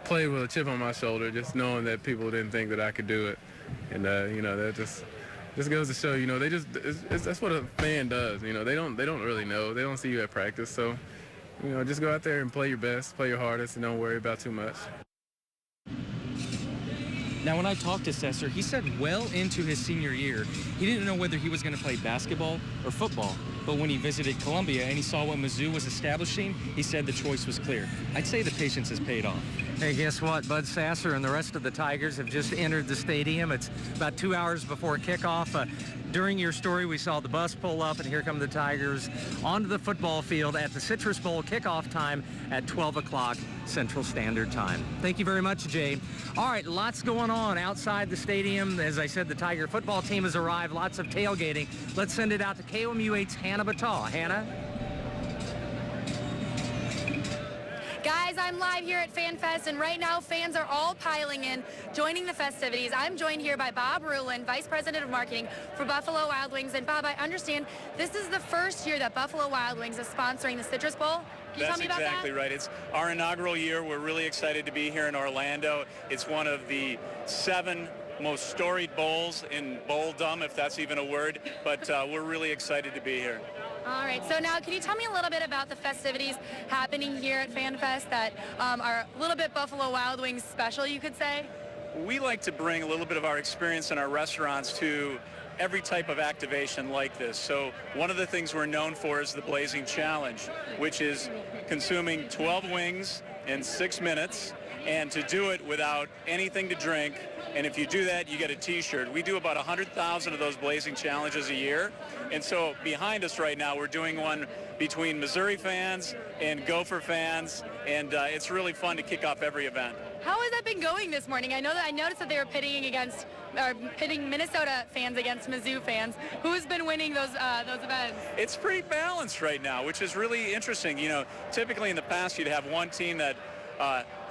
Played with a chip on my shoulder, just knowing that people didn't think that I could do it. And, you know, that just goes to show, you know, that's what a fan does. You know, they don't really know. They don't see you at practice. So, you know, just go out there and play your best, play your hardest, and don't worry about too much. Now, when I talked to Sasser, he said well into his senior year, he didn't know whether he was going to play basketball or football. But when he visited Columbia and he saw what Mizzou was establishing, he said the choice was clear. I'd say the patience has paid off. Hey, guess what? Bud Sasser and the rest of the Tigers have just entered the stadium. It's about 2 hours before kickoff. During your story, we saw the bus pull up, and here come the Tigers onto the football field at the Citrus Bowl kickoff time at 12 o'clock Central Standard Time. Thank you very much, Jay. All right, lots going on outside the stadium. As I said, the Tiger football team has arrived. Lots of tailgating. Let's send it out to KOMU8's Hannah Battaw. Hannah? Guys, I'm live here at FanFest, and right now fans are all piling in, joining the festivities. I'm joined here by Bob Rulin, Vice President of Marketing for Buffalo Wild Wings. And Bob, I understand this is the first year that Buffalo Wild Wings is sponsoring the Citrus Bowl. Can you tell me about that? That's exactly right. It's our inaugural year. We're really excited to be here in Orlando. It's one of the 7 most storied bowls in bowldom, if that's even a word, but we're really excited to be here. All right, so now can you tell me a little bit about the festivities happening here at FanFest that are a little bit Buffalo Wild Wings special, you could say? We like to bring a little bit of our experience in our restaurants to every type of activation like this. So one of the things we're known for is the Blazing Challenge, which is consuming 12 wings in 6 minutes and to do it without anything to drink. And if you do that, you get a T-shirt. We do about 100,000 of those Blazing Challenges a year. And so behind us right now, we're doing one between Missouri fans and Gopher fans, and it's really fun to kick off every event. How has that been going this morning? I noticed that they were pitting Minnesota fans against Mizzou fans. Who's been winning those events? It's pretty balanced right now, which is really interesting. You know, typically in the past you'd have one team that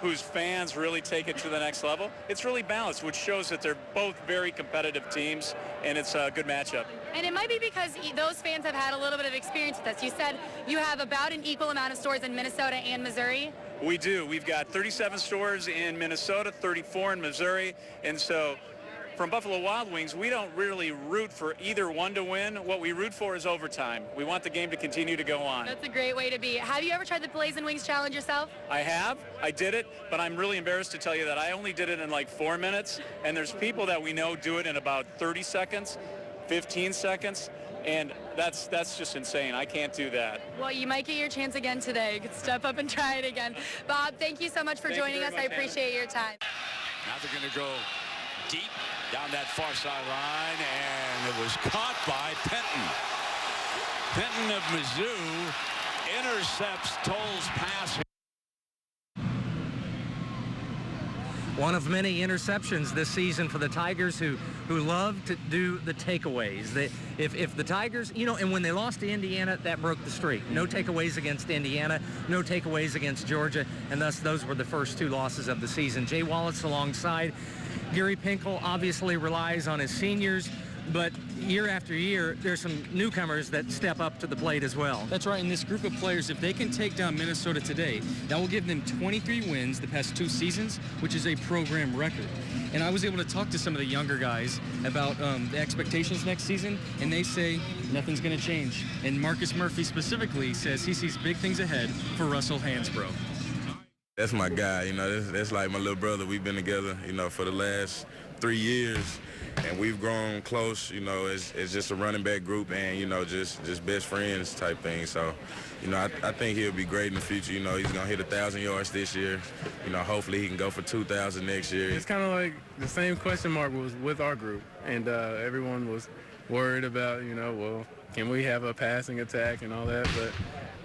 whose fans really take it to the next level. It's really balanced, which shows that they're both very competitive teams, and it's a good matchup. And it might be because those fans have had a little bit of experience with this. You said you have about an equal amount of stores in Minnesota and Missouri. We do. We've got 37 stores in Minnesota, 34 in Missouri, and so from Buffalo Wild Wings, we don't really root for either one to win. What we root for is overtime. We want the game to continue to go on. That's a great way to be. Have you ever tried the Blazing Wings Challenge yourself? I have. I did it, but I'm really embarrassed to tell you that I only did it in like 4 minutes, and there's people that we know do it in about 30 seconds, 15 seconds, and that's just insane. I can't do that. Well, you might get your chance again today. You could step up and try it again. Bob, thank you so much for joining us. I appreciate your time. Now they're going to go deep down that far sideline, and it was caught by Penton. Penton of Mizzou intercepts Toll's pass. One of many interceptions this season for the Tigers who love to do the takeaways. If the Tigers, you know, and when they lost to Indiana, that broke the streak. No takeaways against Indiana, no takeaways against Georgia, and thus those were the first 2 losses of the season. Jay Wallace alongside. Gary Pinkel obviously relies on his seniors, but year after year, there's some newcomers that step up to the plate as well. That's right, and this group of players, if they can take down Minnesota today, that will give them 23 wins the past 2 seasons, which is a program record. And I was able to talk to some of the younger guys about the expectations next season, and they say nothing's going to change. And Marcus Murphy specifically says he sees big things ahead for Russell Hansbrough. That's my guy, you know, that's like my little brother. We've been together, you know, for the last 3 years, and we've grown close, you know, it's just a running back group and, you know, just best friends type thing. So, you know, I think he'll be great in the future. You know, he's going to hit 1,000 yards this year. You know, hopefully he can go for 2,000 next year. It's kind of like the same question mark was with our group, and everyone was worried about, you know, well, can we have a passing attack and all that, but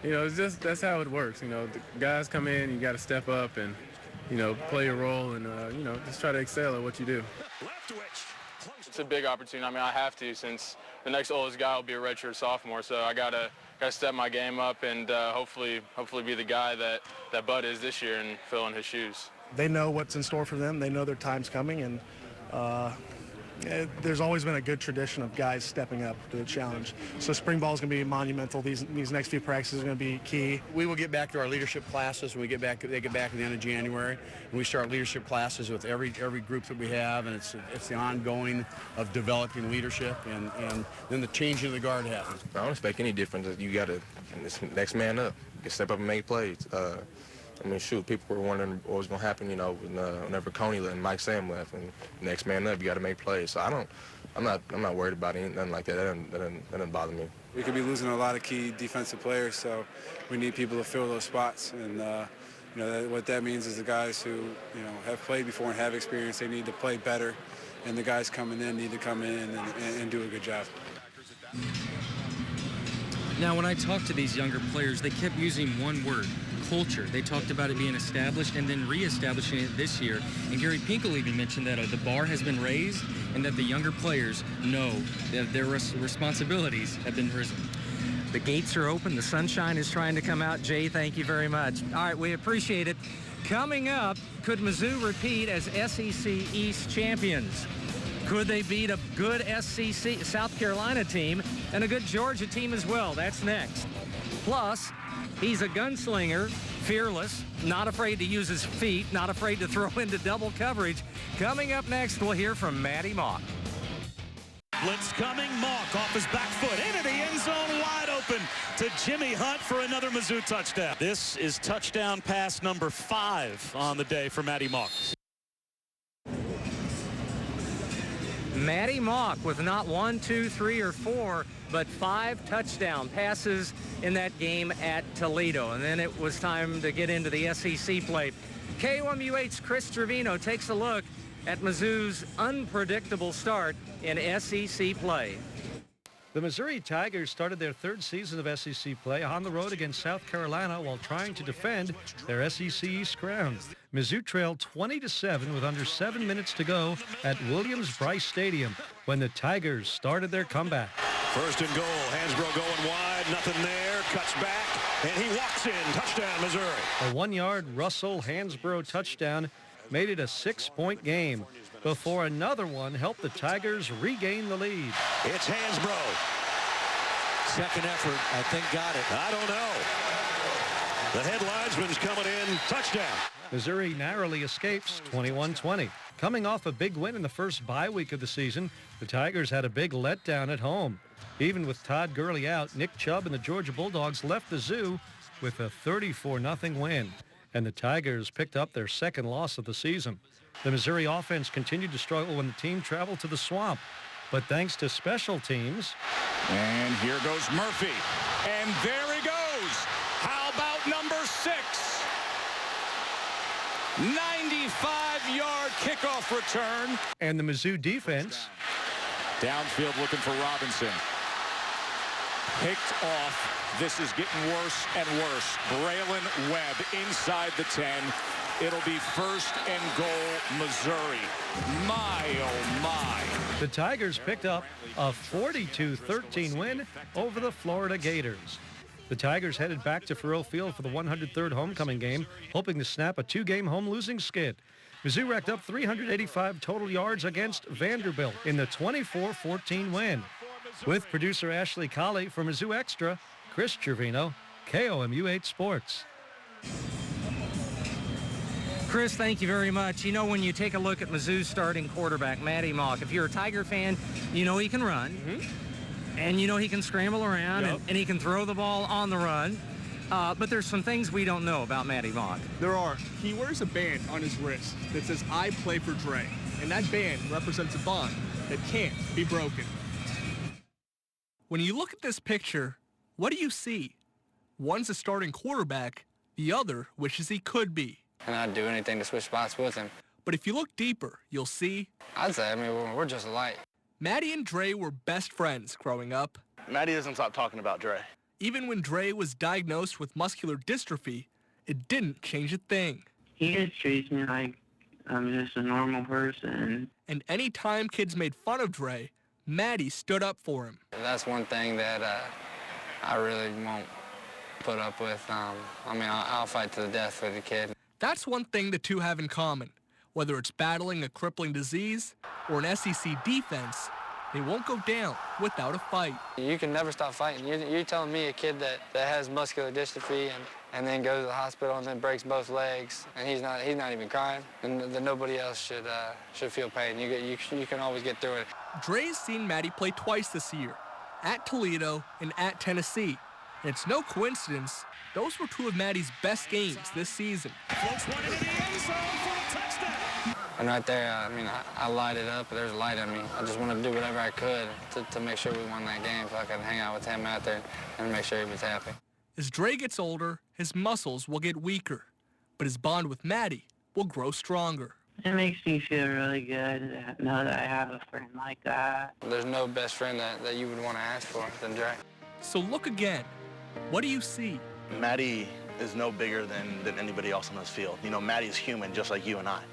you know, it's just, that's how it works. You know, the guys come in, you got to step up and, you know, play a role and, you know, just try to excel at what you do. It's a big opportunity. I mean, I have to, since the next oldest guy will be a redshirt sophomore. So I gotta step my game up and hopefully be the guy that Bud is this year and fill in his shoes. They know what's in store for them. They know their time's coming, and there's always been a good tradition of guys stepping up to the challenge. So spring ball is going to be monumental. These next few practices are going to be key. We will get back to our leadership classes when they get back at the end of January, and we start leadership classes with every group that we have, and it's the ongoing of developing leadership, and then the changing of the guard happens. I don't expect any difference. You got to next man up. You can step up and make plays. I mean, shoot, people were wondering what was going to happen, you know, whenever Coney left and Mike Sam left, and next man up, you got to make plays. So I'm not worried about nothing like that. That doesn't bother me. We could be losing a lot of key defensive players, so we need people to fill those spots. And you know, what that means is the guys who, you know, have played before and have experience, they need to play better, and the guys coming in need to come in and do a good job. Now, when I talked to these younger players, they kept using one word: culture. They talked about it being established and then reestablishing it this year. And Gary Pinkel even mentioned that the bar has been raised and that the younger players know that their responsibilities have been risen. The gates are open. The sunshine is trying to come out. Jay, thank you very much. All right, we appreciate it. Coming up, could Mizzou repeat as SEC East champions? Could they beat a good SEC South Carolina team and a good Georgia team as well? That's next. Plus, he's a gunslinger, fearless, not afraid to use his feet, not afraid to throw into double coverage. Coming up next, we'll hear from Matty Mock. Blitz coming, Mock off his back foot into the end zone, wide open to Jimmy Hunt for another Mizzou touchdown. This is touchdown pass number 5 on the day for Matty Mock. Matty Mock with not 1, 2, 3, or 4, but 5 touchdown passes in that game at Toledo. And then it was time to get into the SEC play. KOMU8's Chris Trevino takes a look at Mizzou's unpredictable start in SEC play. The Missouri Tigers started their third season of SEC play on the road against South Carolina while trying to defend their SEC East crown. Mizzou trailed 20-7 with under 7 minutes to go at Williams-Brice Stadium when the Tigers started their comeback. First and goal. Hansbrough going wide. Nothing there. Cuts back. And he walks in. Touchdown, Missouri. A 1-yard Russell Hansbrough touchdown made it a 6-point game before another one helped the Tigers regain the lead. It's Hansbrough. Second effort. I think got it. I don't know. The head linesman's coming in. Touchdown. Missouri narrowly escapes 21-20. Coming off a big win in the first bye week of the season, the Tigers had a big letdown at home. Even with Todd Gurley out, Nick Chubb and the Georgia Bulldogs left the zoo with a 34-0 win. And the Tigers picked up their second loss of the season. The Missouri offense continued to struggle when the team traveled to the Swamp. But thanks to special teams. And here goes Murphy. And there he goes. How about number 6? 95-yard kickoff return. And the Mizzou defense. Downfield looking for Robinson. Picked off. This is getting worse and worse. Braylon Webb inside the 10. It'll be first and goal, Missouri. My, oh, my. The Tigers picked up a 42-13 win over the Florida Gators. The Tigers headed back to Faurot Field for the 103rd homecoming game, hoping to snap a 2-game home losing skid. Mizzou racked up 385 total yards against Vanderbilt in the 24-14 win. With producer Ashley Colley for Mizzou Extra, Chris Trevino, KOMU8 Sports. Chris, thank you very much. You know, when you take a look at Mizzou's starting quarterback, Maddie Mock, if you're a Tiger fan, you know he can run, and you know he can scramble around, and he can throw the ball on the run. But there's some things we don't know about Maddie Mock. There are. He wears a band on his wrist that says, "I play for Dre." And that band represents a bond that can't be broken. When you look at this picture, what do you see? One's a starting quarterback, the other wishes he could be. And I'd do anything to switch spots with him. But if you look deeper, you'll see... I'd say, we're just alike. Maddie and Dre were best friends growing up. Maddie doesn't stop talking about Dre. Even when Dre was diagnosed with muscular dystrophy, it didn't change a thing. He just treats me like I'm just a normal person. And any time kids made fun of Dre, Maddie stood up for him. That's one thing that I really won't put up with. I'll fight to the death for the kid. That's one thing the two have in common. Whether it's battling a crippling disease or an SEC defense, they won't go down without a fight. You can never stop fighting. You're telling me a kid that has muscular dystrophy and then goes to the hospital and then breaks both legs, and he's not even crying, and then nobody else should feel pain. You can always get through it. Dre's seen Maddie play twice this year, at Toledo and at Tennessee. And it's no coincidence, those were two of Maddie's best games this season. Floats one into the end zone for a touchdown. And right there, I light it up. There's a light in me. I just wanted to do whatever I could to make sure we won that game so I could hang out with him out there and make sure he was happy. As Dre gets older, his muscles will get weaker, but his bond with Maddie will grow stronger. It makes me feel really good to know that I have a friend like that. There's no best friend that you would want to ask for than Dre. So look again. What do you see? Maddie is no bigger than anybody else on this field. You know, Maddie is human just like you and I.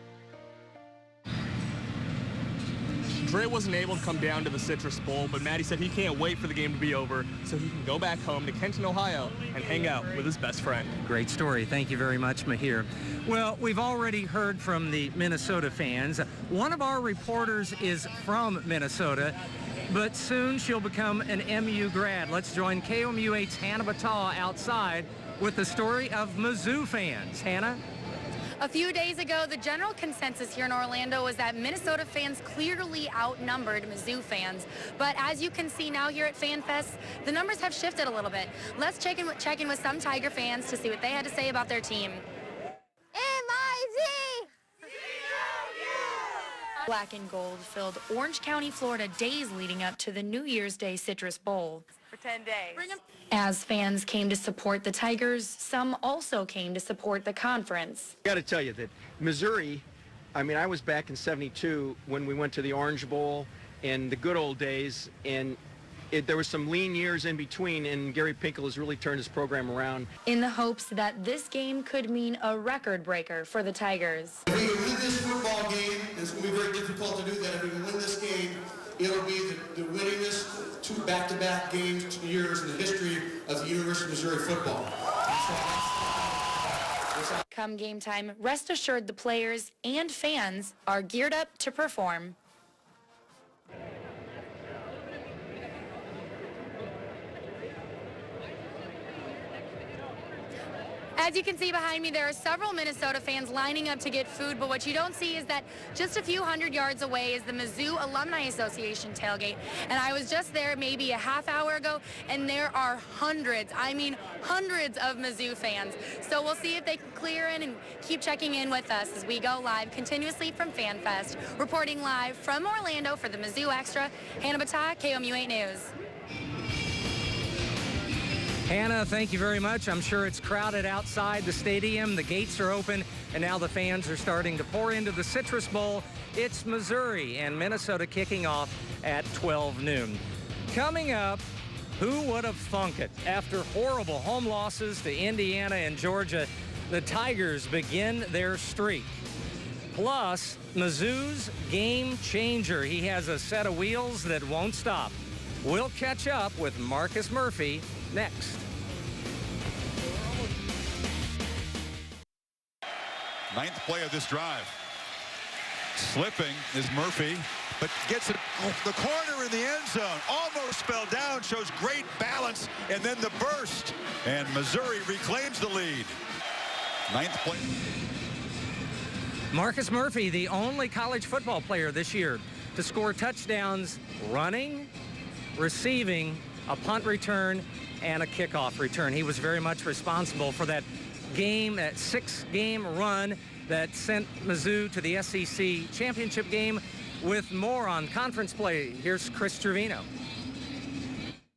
Dre wasn't able to come down to the Citrus Bowl, but Maddie said he can't wait for the game to be over so he can go back home to Kenton, Ohio, and hang out with his best friend. Great story. Thank you very much, Mahir. Well, we've already heard from the Minnesota fans. One of our reporters is from Minnesota, but soon she'll become an MU grad. Let's join KOMU8's Hannah Battah outside with the story of Mizzou fans. Hannah? A few days ago, the general consensus here in Orlando was that Minnesota fans clearly outnumbered Mizzou fans. But as you can see now here at FanFest, the numbers have shifted a little bit. Let's check in with some Tiger fans to see what they had to say about their team. M-I-Z! Black and gold filled Orange County, Florida days leading up to the New Year's Day Citrus Bowl. for 10 days. As fans came to support the Tigers, some also came to support the conference. I got to tell you that Missouri, I mean, I was back in '72 when we went to the Orange Bowl in the good old days, and there was some lean years in between, and Gary Pinkel has really turned his program around. In the hopes that this game could mean a record breaker for the Tigers. If we can win this football game, it's going to be very difficult to do that. If we can win this game, it'll be the winningest 2 back-to-back games years in the history of the University of Missouri football. Come game time, rest assured the players and fans are geared up to perform. As you can see behind me, there are several Minnesota fans lining up to get food, but what you don't see is that just a few hundred yards away is the Mizzou Alumni Association tailgate. And I was just there maybe a half hour ago, and there are hundreds, I mean hundreds of Mizzou fans. So we'll see if they can clear in and keep checking in with us as we go live continuously from FanFest. Reporting live from Orlando for the Mizzou Extra, Hannah Battah, KOMU 8 News. Hannah, thank you very much. I'm sure it's crowded outside the stadium. The gates are open, and now the fans are starting to pour into the Citrus Bowl. It's Missouri and Minnesota kicking off at 12 noon. Coming up, who would have thunk it? After horrible home losses to Indiana and Georgia, the Tigers begin their streak. Plus, Mizzou's game changer. He has a set of wheels that won't stop. We'll catch up with Marcus Murphy next. Ninth play of this drive. Slipping is Murphy, but gets it the corner in the end zone. Almost fell down, shows great balance, and then the burst. And Missouri reclaims the lead. Ninth play. Marcus Murphy, the only college football player this year to score touchdowns running, receiving, a punt return, and a kickoff return. He was very much responsible for that game, that 6-game run that sent Mizzou to the SEC championship game. With more on conference play, here's Chris Trevino.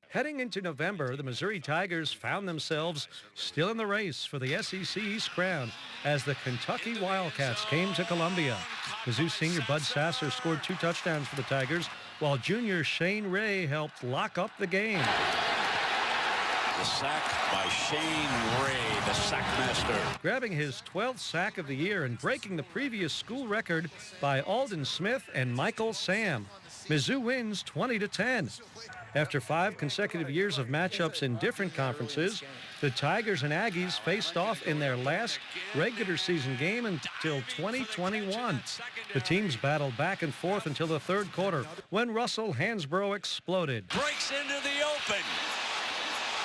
Heading into November, the Missouri Tigers found themselves still in the race for the SEC East crown as the Kentucky Wildcats came to Columbia. Mizzou senior Bud Sasser scored 2 touchdowns for the Tigers, while junior Shane Ray helped lock up the game. The sack by Shane Ray, the sack master. Grabbing his 12th sack of the year and breaking the previous school record by Alden Smith and Michael Sam. Mizzou wins 20-10. After 5 consecutive years of matchups in different conferences, the Tigers and Aggies faced off in their last regular season game until 2021. The teams battled back and forth until the third quarter when Russell Hansbrough exploded. Breaks into the open.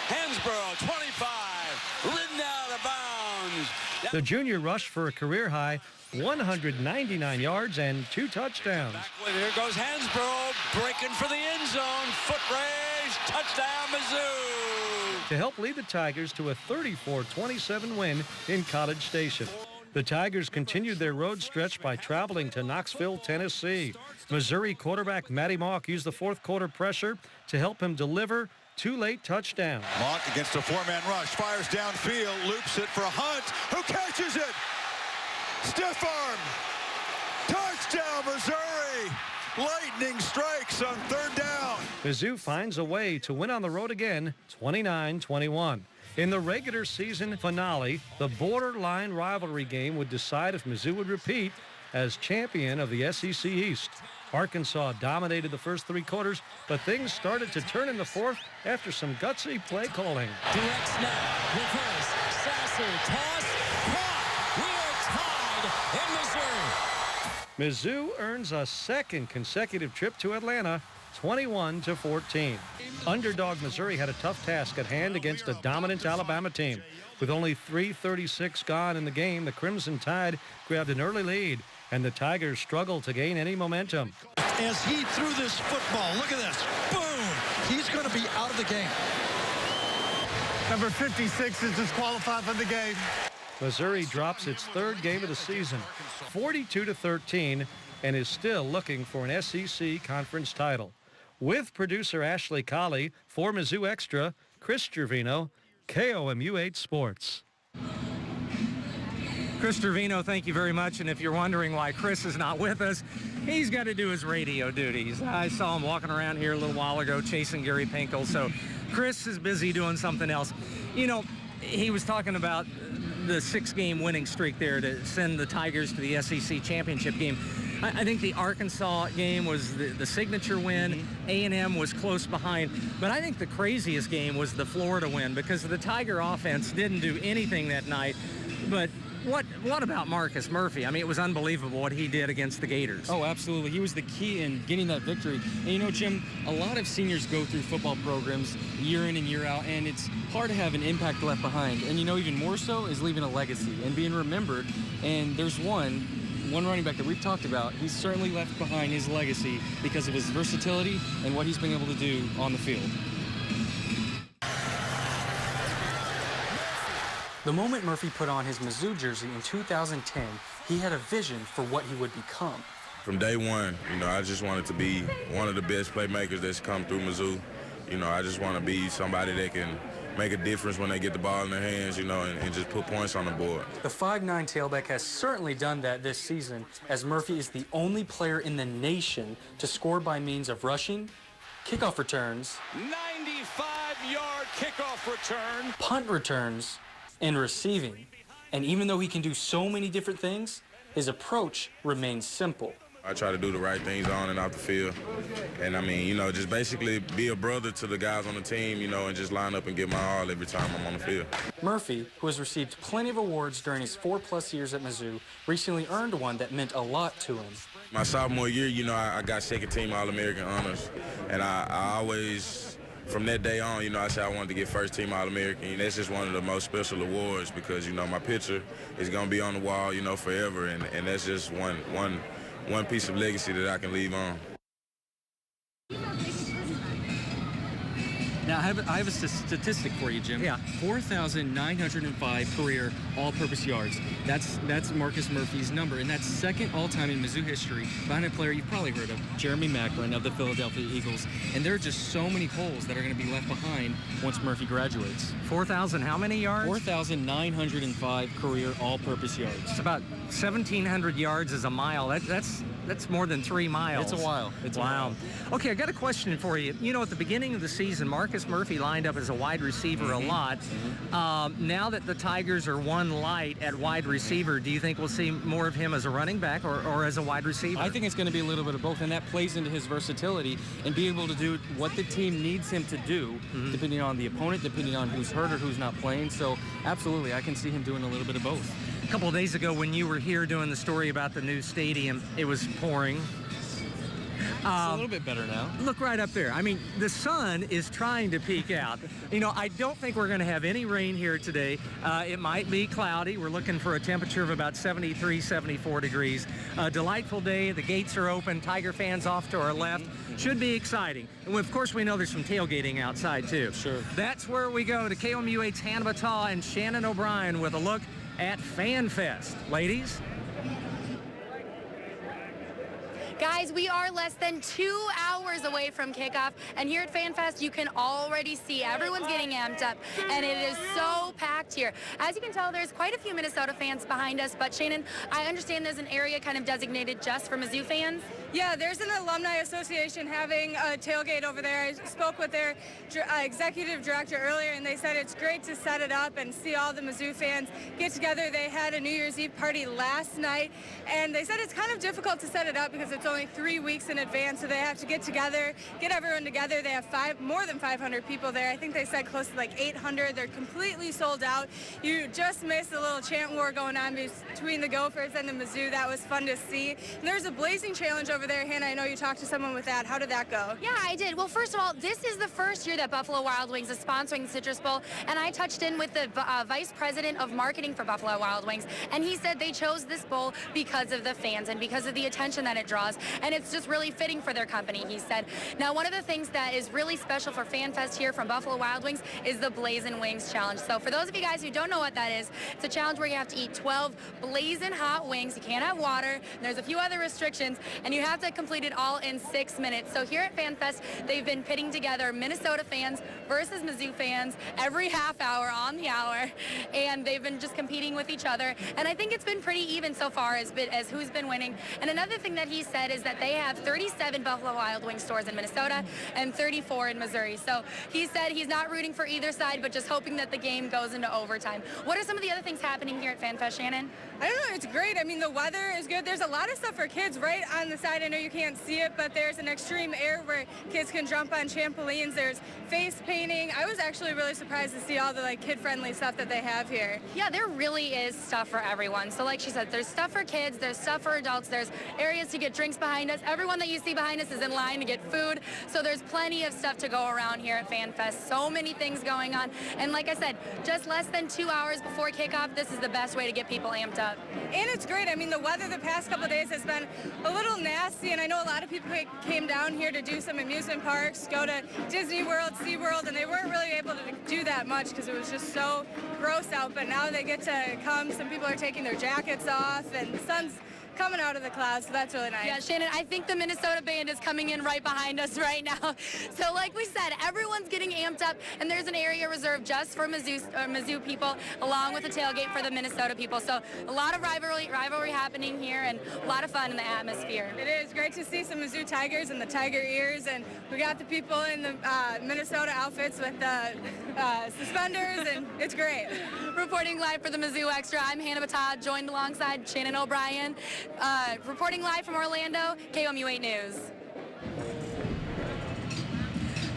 Hansbrough, 25, ridden out of bounds. The junior rushed for a career-high 199 yards and 2 touchdowns. Here goes Hansbrough, breaking for the end zone. Foot raise, touchdown, Mizzou. To help lead the Tigers to a 34-27 win in College Station. The Tigers continued their road stretch by traveling to Knoxville, Tennessee. Missouri quarterback Matty Mock used the fourth quarter pressure to help him deliver 2 late touchdowns. Mock against a 4-man rush, fires downfield, loops it for Hunt, who catches it. Stiff arm. Touchdown, Missouri. Lightning strikes on 3rd down. Mizzou finds a way to win on the road again, 29-21. In the regular season finale, the borderline rivalry game would decide if Mizzou would repeat as champion of the SEC East. Arkansas dominated the first 3 quarters, but things started to turn in the fourth after some gutsy play calling. Direct snap, reverse, Sasser, toss, caught. We are tied in Missouri. Mizzou earns a 2nd consecutive trip to Atlanta, 21-14. Underdog Missouri had a tough task at hand against a dominant Alabama team. With only 3:36 gone in the game, the Crimson Tide grabbed an early lead, and the Tigers struggled to gain any momentum. As he threw this football, look at this, boom, he's going to be out of the game. Number 56 is disqualified from the game. Missouri drops its 3rd game of the season, 42-13, and is still looking for an SEC conference title. With producer Ashley Colley, for Mizzou Extra, Chris Gervino, KOMU 8 Sports. Chris Gervino, thank you very much. And if you're wondering why Chris is not with us, he's got to do his radio duties. I saw him walking around here a little while ago chasing Gary Pinkel. So Chris is busy doing something else. You know, he was talking about the 6-game winning streak there to send the Tigers to the SEC championship game. I think the Arkansas game was the signature win. A&M was close behind. But I think the craziest game was the Florida win because the Tiger offense didn't do anything that night. But what about Marcus Murphy? I mean, it was unbelievable what he did against the Gators. Oh, absolutely. He was the key in getting that victory. And you know, Jim, a lot of seniors go through football programs year in and year out, and it's hard to have an impact left behind. And you know, even more so is leaving a legacy and being remembered. And there's one running back that we've talked about. He's certainly left behind his legacy because of his versatility and what he's been able to do on the field. The moment Murphy put on his Mizzou jersey in 2010, he had a vision for what he would become. From day one, you know, I just wanted to be one of the best playmakers that's come through Mizzou. You know, I just want to be somebody that can make a difference when they get the ball in their hands, you know, and just put points on the board. The 5'9" tailback has certainly done that this season, as Murphy is the only player in the nation to score by means of rushing, kickoff returns, 95-yard kickoff return, punt returns, and receiving. And even though he can do so many different things, his approach remains simple. I try to do the right things on and off the field. And I mean, you know, just basically be a brother to the guys on the team, you know, and just line up and give my all every time I'm on the field. Murphy, who has received plenty of awards during his 4+ years at Mizzou, recently earned one that meant a lot to him. My sophomore year, you know, I got second-team All-American honors. And I always, from that day on, you know, I said I wanted to get first-team All-American. And that's just one of the most special awards because, you know, my picture is going to be on the wall, you know, forever. And that's just one piece of legacy that I can leave on. Now, I have a statistic for you, Jim. Yeah. 4,905 career all-purpose yards. That's Marcus Murphy's number, and that's second all-time in Mizzou history behind a player you've probably heard of, Jeremy Maclin of the Philadelphia Eagles. And there are just so many holes that are going to be left behind once Murphy graduates. 4,000 how many yards? 4,905 career all-purpose yards. It's about 1,700 yards is a mile. That's more than 3 miles. It's a while. Wow. Okay, I got a question for you. You know, at the beginning of the season, Marcus Murphy lined up as a wide receiver a lot. Now that the Tigers are one light at wide receiver, do you think we'll see more of him as a running back or as a wide receiver? I think it's going to be a little bit of both, and that plays into his versatility and be able to do what the team needs him to do, depending on the opponent, depending on who's hurt or who's not playing. So, absolutely, I can see him doing a little bit of both. A couple of days ago when you were here doing the story about the new stadium, it was pouring. It's a little bit better now. Look right up there. I mean, the sun is trying to peek out. You know, I don't think we're going to have any rain here today. It might be cloudy. We're looking for a temperature of about 73, 74 degrees. Delightful day. The gates are open. Tiger fans off to our left. Should be exciting. And of course, we know there's some tailgating outside, too. Sure. That's where we go to KOMU8's Hannah Battah and Shannon O'Brien with a look at FanFest. Ladies? Guys, we are less than 2 hours away from kickoff, and here at FanFest, you can already see everyone's getting amped up, and it is so packed here. As you can tell, there's quite a few Minnesota fans behind us, but Shannon, I understand there's an area kind of designated just for Mizzou fans? Yeah, there's an alumni association having a tailgate over there. I spoke with their executive director earlier, and they said it's great to set it up and see all the Mizzou fans get together. They had a New Year's Eve party last night, and they said it's kind of difficult to set it up because it's only 3 weeks in advance, so they have to get together, get everyone together. They have more than 500 people there. I think they said close to like 800. They're completely sold out. You just missed a little chant war going on between the Gophers and the Mizzou. That was fun to see. And there's a blazing challenge over there. Hannah, I know you talked to someone with that. How did that go? Yeah, I did. Well, first of all, this is the first year that Buffalo Wild Wings is sponsoring the Citrus Bowl, and I touched in with the vice president of marketing for Buffalo Wild Wings, and he said they chose this bowl because of the fans and because of the attention that it draws, and it's just really fitting for their company, he said. Now, one of the things that is really special for FanFest here from Buffalo Wild Wings is the Blazing Wings Challenge. So for those of you guys who don't know what that is, it's a challenge where you have to eat 12 blazing hot wings. You can't have water. There's a few other restrictions, and you have have to complete it all in 6 minutes. So here at FanFest, they've been pitting together Minnesota fans versus Mizzou fans every half hour on the hour, and they've been just competing with each other. And I think it's been pretty even so far as who's been winning. And another thing that he said is that they have 37 Buffalo Wild Wings stores in Minnesota and 34 in Missouri. So he said he's not rooting for either side, but just hoping that the game goes into overtime. What are some of the other things happening here at FanFest, Shannon? I don't know, it's great. I mean, the weather is good. There's a lot of stuff for kids right on the side. I know you can't see it, but there's an extreme air where kids can jump on trampolines. There's face painting. I was actually really surprised to see all the kid-friendly stuff that they have here. Yeah, there really is stuff for everyone. So like she said, there's stuff for kids, there's stuff for adults, there's areas to get drinks behind us. Everyone that you see behind us is in line to get food. So there's plenty of stuff to go around here at FanFest. So many things going on. And like I said, just less than 2 hours before kickoff, this is the best way to get people amped up. And it's great. I mean, the weather the past couple of days has been a little nasty, and I know a lot of people came down here to do some amusement parks, go to Disney World, SeaWorld, and they weren't really able to do that much because it was just so gross out. But now they get to come. Some people are taking their jackets off, and the sun's coming out of the clouds, so that's really nice. Yeah, Shannon, I think the Minnesota band is coming in right behind us right now. So like we said, everyone's getting amped up, and there's an area reserved just for Mizzou people, along with a tailgate for the Minnesota people. So a lot of rivalry happening here, and a lot of fun in the atmosphere. It is great to see some Mizzou Tigers and the Tiger ears, and we got the people in the Minnesota outfits with the suspenders, and it's great. Reporting live for the Mizzou Extra, I'm Hannah Batad, joined alongside Shannon O'Brien. Reporting live from Orlando, KOMU 8 News.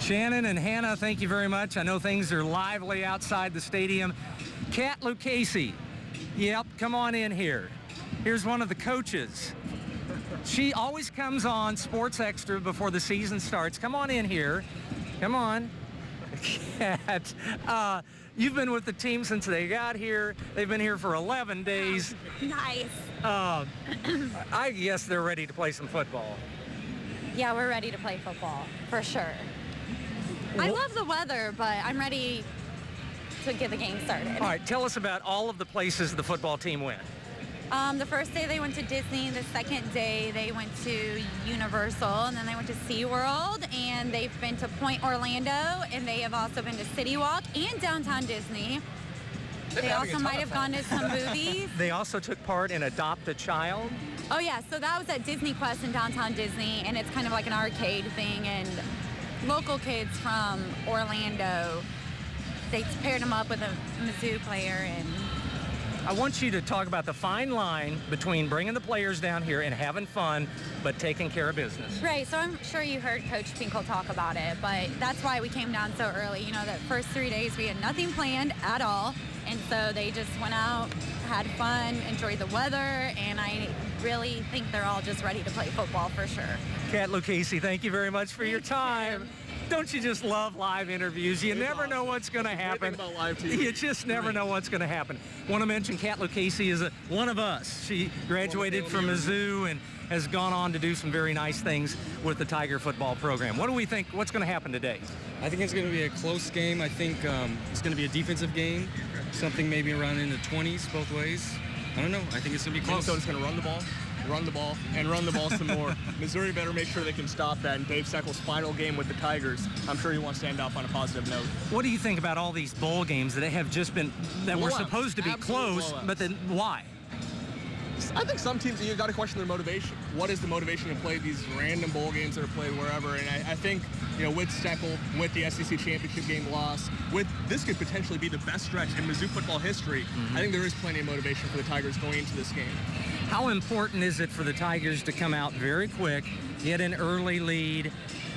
Shannon and Hannah, thank you very much. I know things are lively outside the stadium. Kat Lucchese, yep, come on in here. Here's one of the coaches. She always comes on Sports Extra before the season starts. Come on in here. Come on. Kat, you've been with the team since they got here. They've been here for 11 days. Nice. I guess they're ready to play some football. Yeah, we're ready to play football, for sure. I love the weather, but I'm ready to get the game started. All right, tell us about all of the places the football team went. The first day they went to Disney. The second day they went to Universal, and then they went to SeaWorld, and they've been to Point Orlando, and they have also been to City Walk and Downtown Disney. They also might have gone to some movies. They also took part in Adopt a Child. Oh yeah, so that was at Disney Quest in Downtown Disney, and it's kind of like an arcade thing, and local kids from Orlando, they paired them up with a Mizzou player, and I want you to talk about the fine line between bringing the players down here and having fun, but taking care of business. Right, so I'm sure you heard Coach Pinkel talk about it, but that's why we came down so early. You know, the first 3 days we had nothing planned at all, and so they just went out, had fun, enjoyed the weather, and I really think they're all just ready to play football for sure. Kat Lucchese, thank you very much for your time. Don't you just love live interviews? You never know what's going to happen. You just never know what's going to happen. Want to mention Kat Lucchese is one of us. She graduated from Mizzou and has gone on to do some very nice things with the Tiger football program. What do we think? What's going to happen today? I think it's going to be a close game. I think it's going to be a defensive game, something maybe around in the 20s both ways. I don't know. I think it's going to be close. Minnesota's going to run the ball, and run the ball some more. Missouri better make sure they can stop that in Dave Steckel's final game with the Tigers. I'm sure he wants to end off on a positive note. What do you think about all these bowl games that have just been, that were supposed to be close, but then why? I think some teams, you got to question their motivation. What is the motivation to play these random bowl games that are played wherever? And I think, you know, with Steckel, with the SEC championship game loss, this could potentially be the best stretch in Mizzou football history. I think there is plenty of motivation for the Tigers going into this game. How important is it for the Tigers to come out very quick, get an early lead?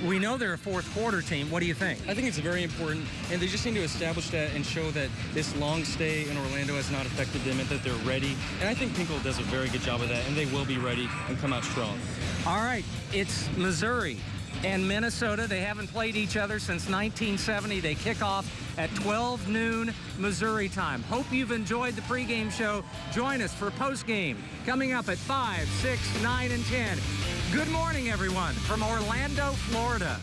We know they're a fourth quarter team. What do you think? I think it's very important, and they just need to establish that and show that this long stay in Orlando has not affected them and that they're ready. And I think Pinkel does a very good job of that, and they will be ready and come out strong. All right, it's Missouri and Minnesota. They haven't played each other since 1970. They kick off at 12 noon Missouri time. Hope you've enjoyed the pregame show. Join us for postgame coming up at 5, 6, 9, and 10. Good morning, everyone, from Orlando, Florida.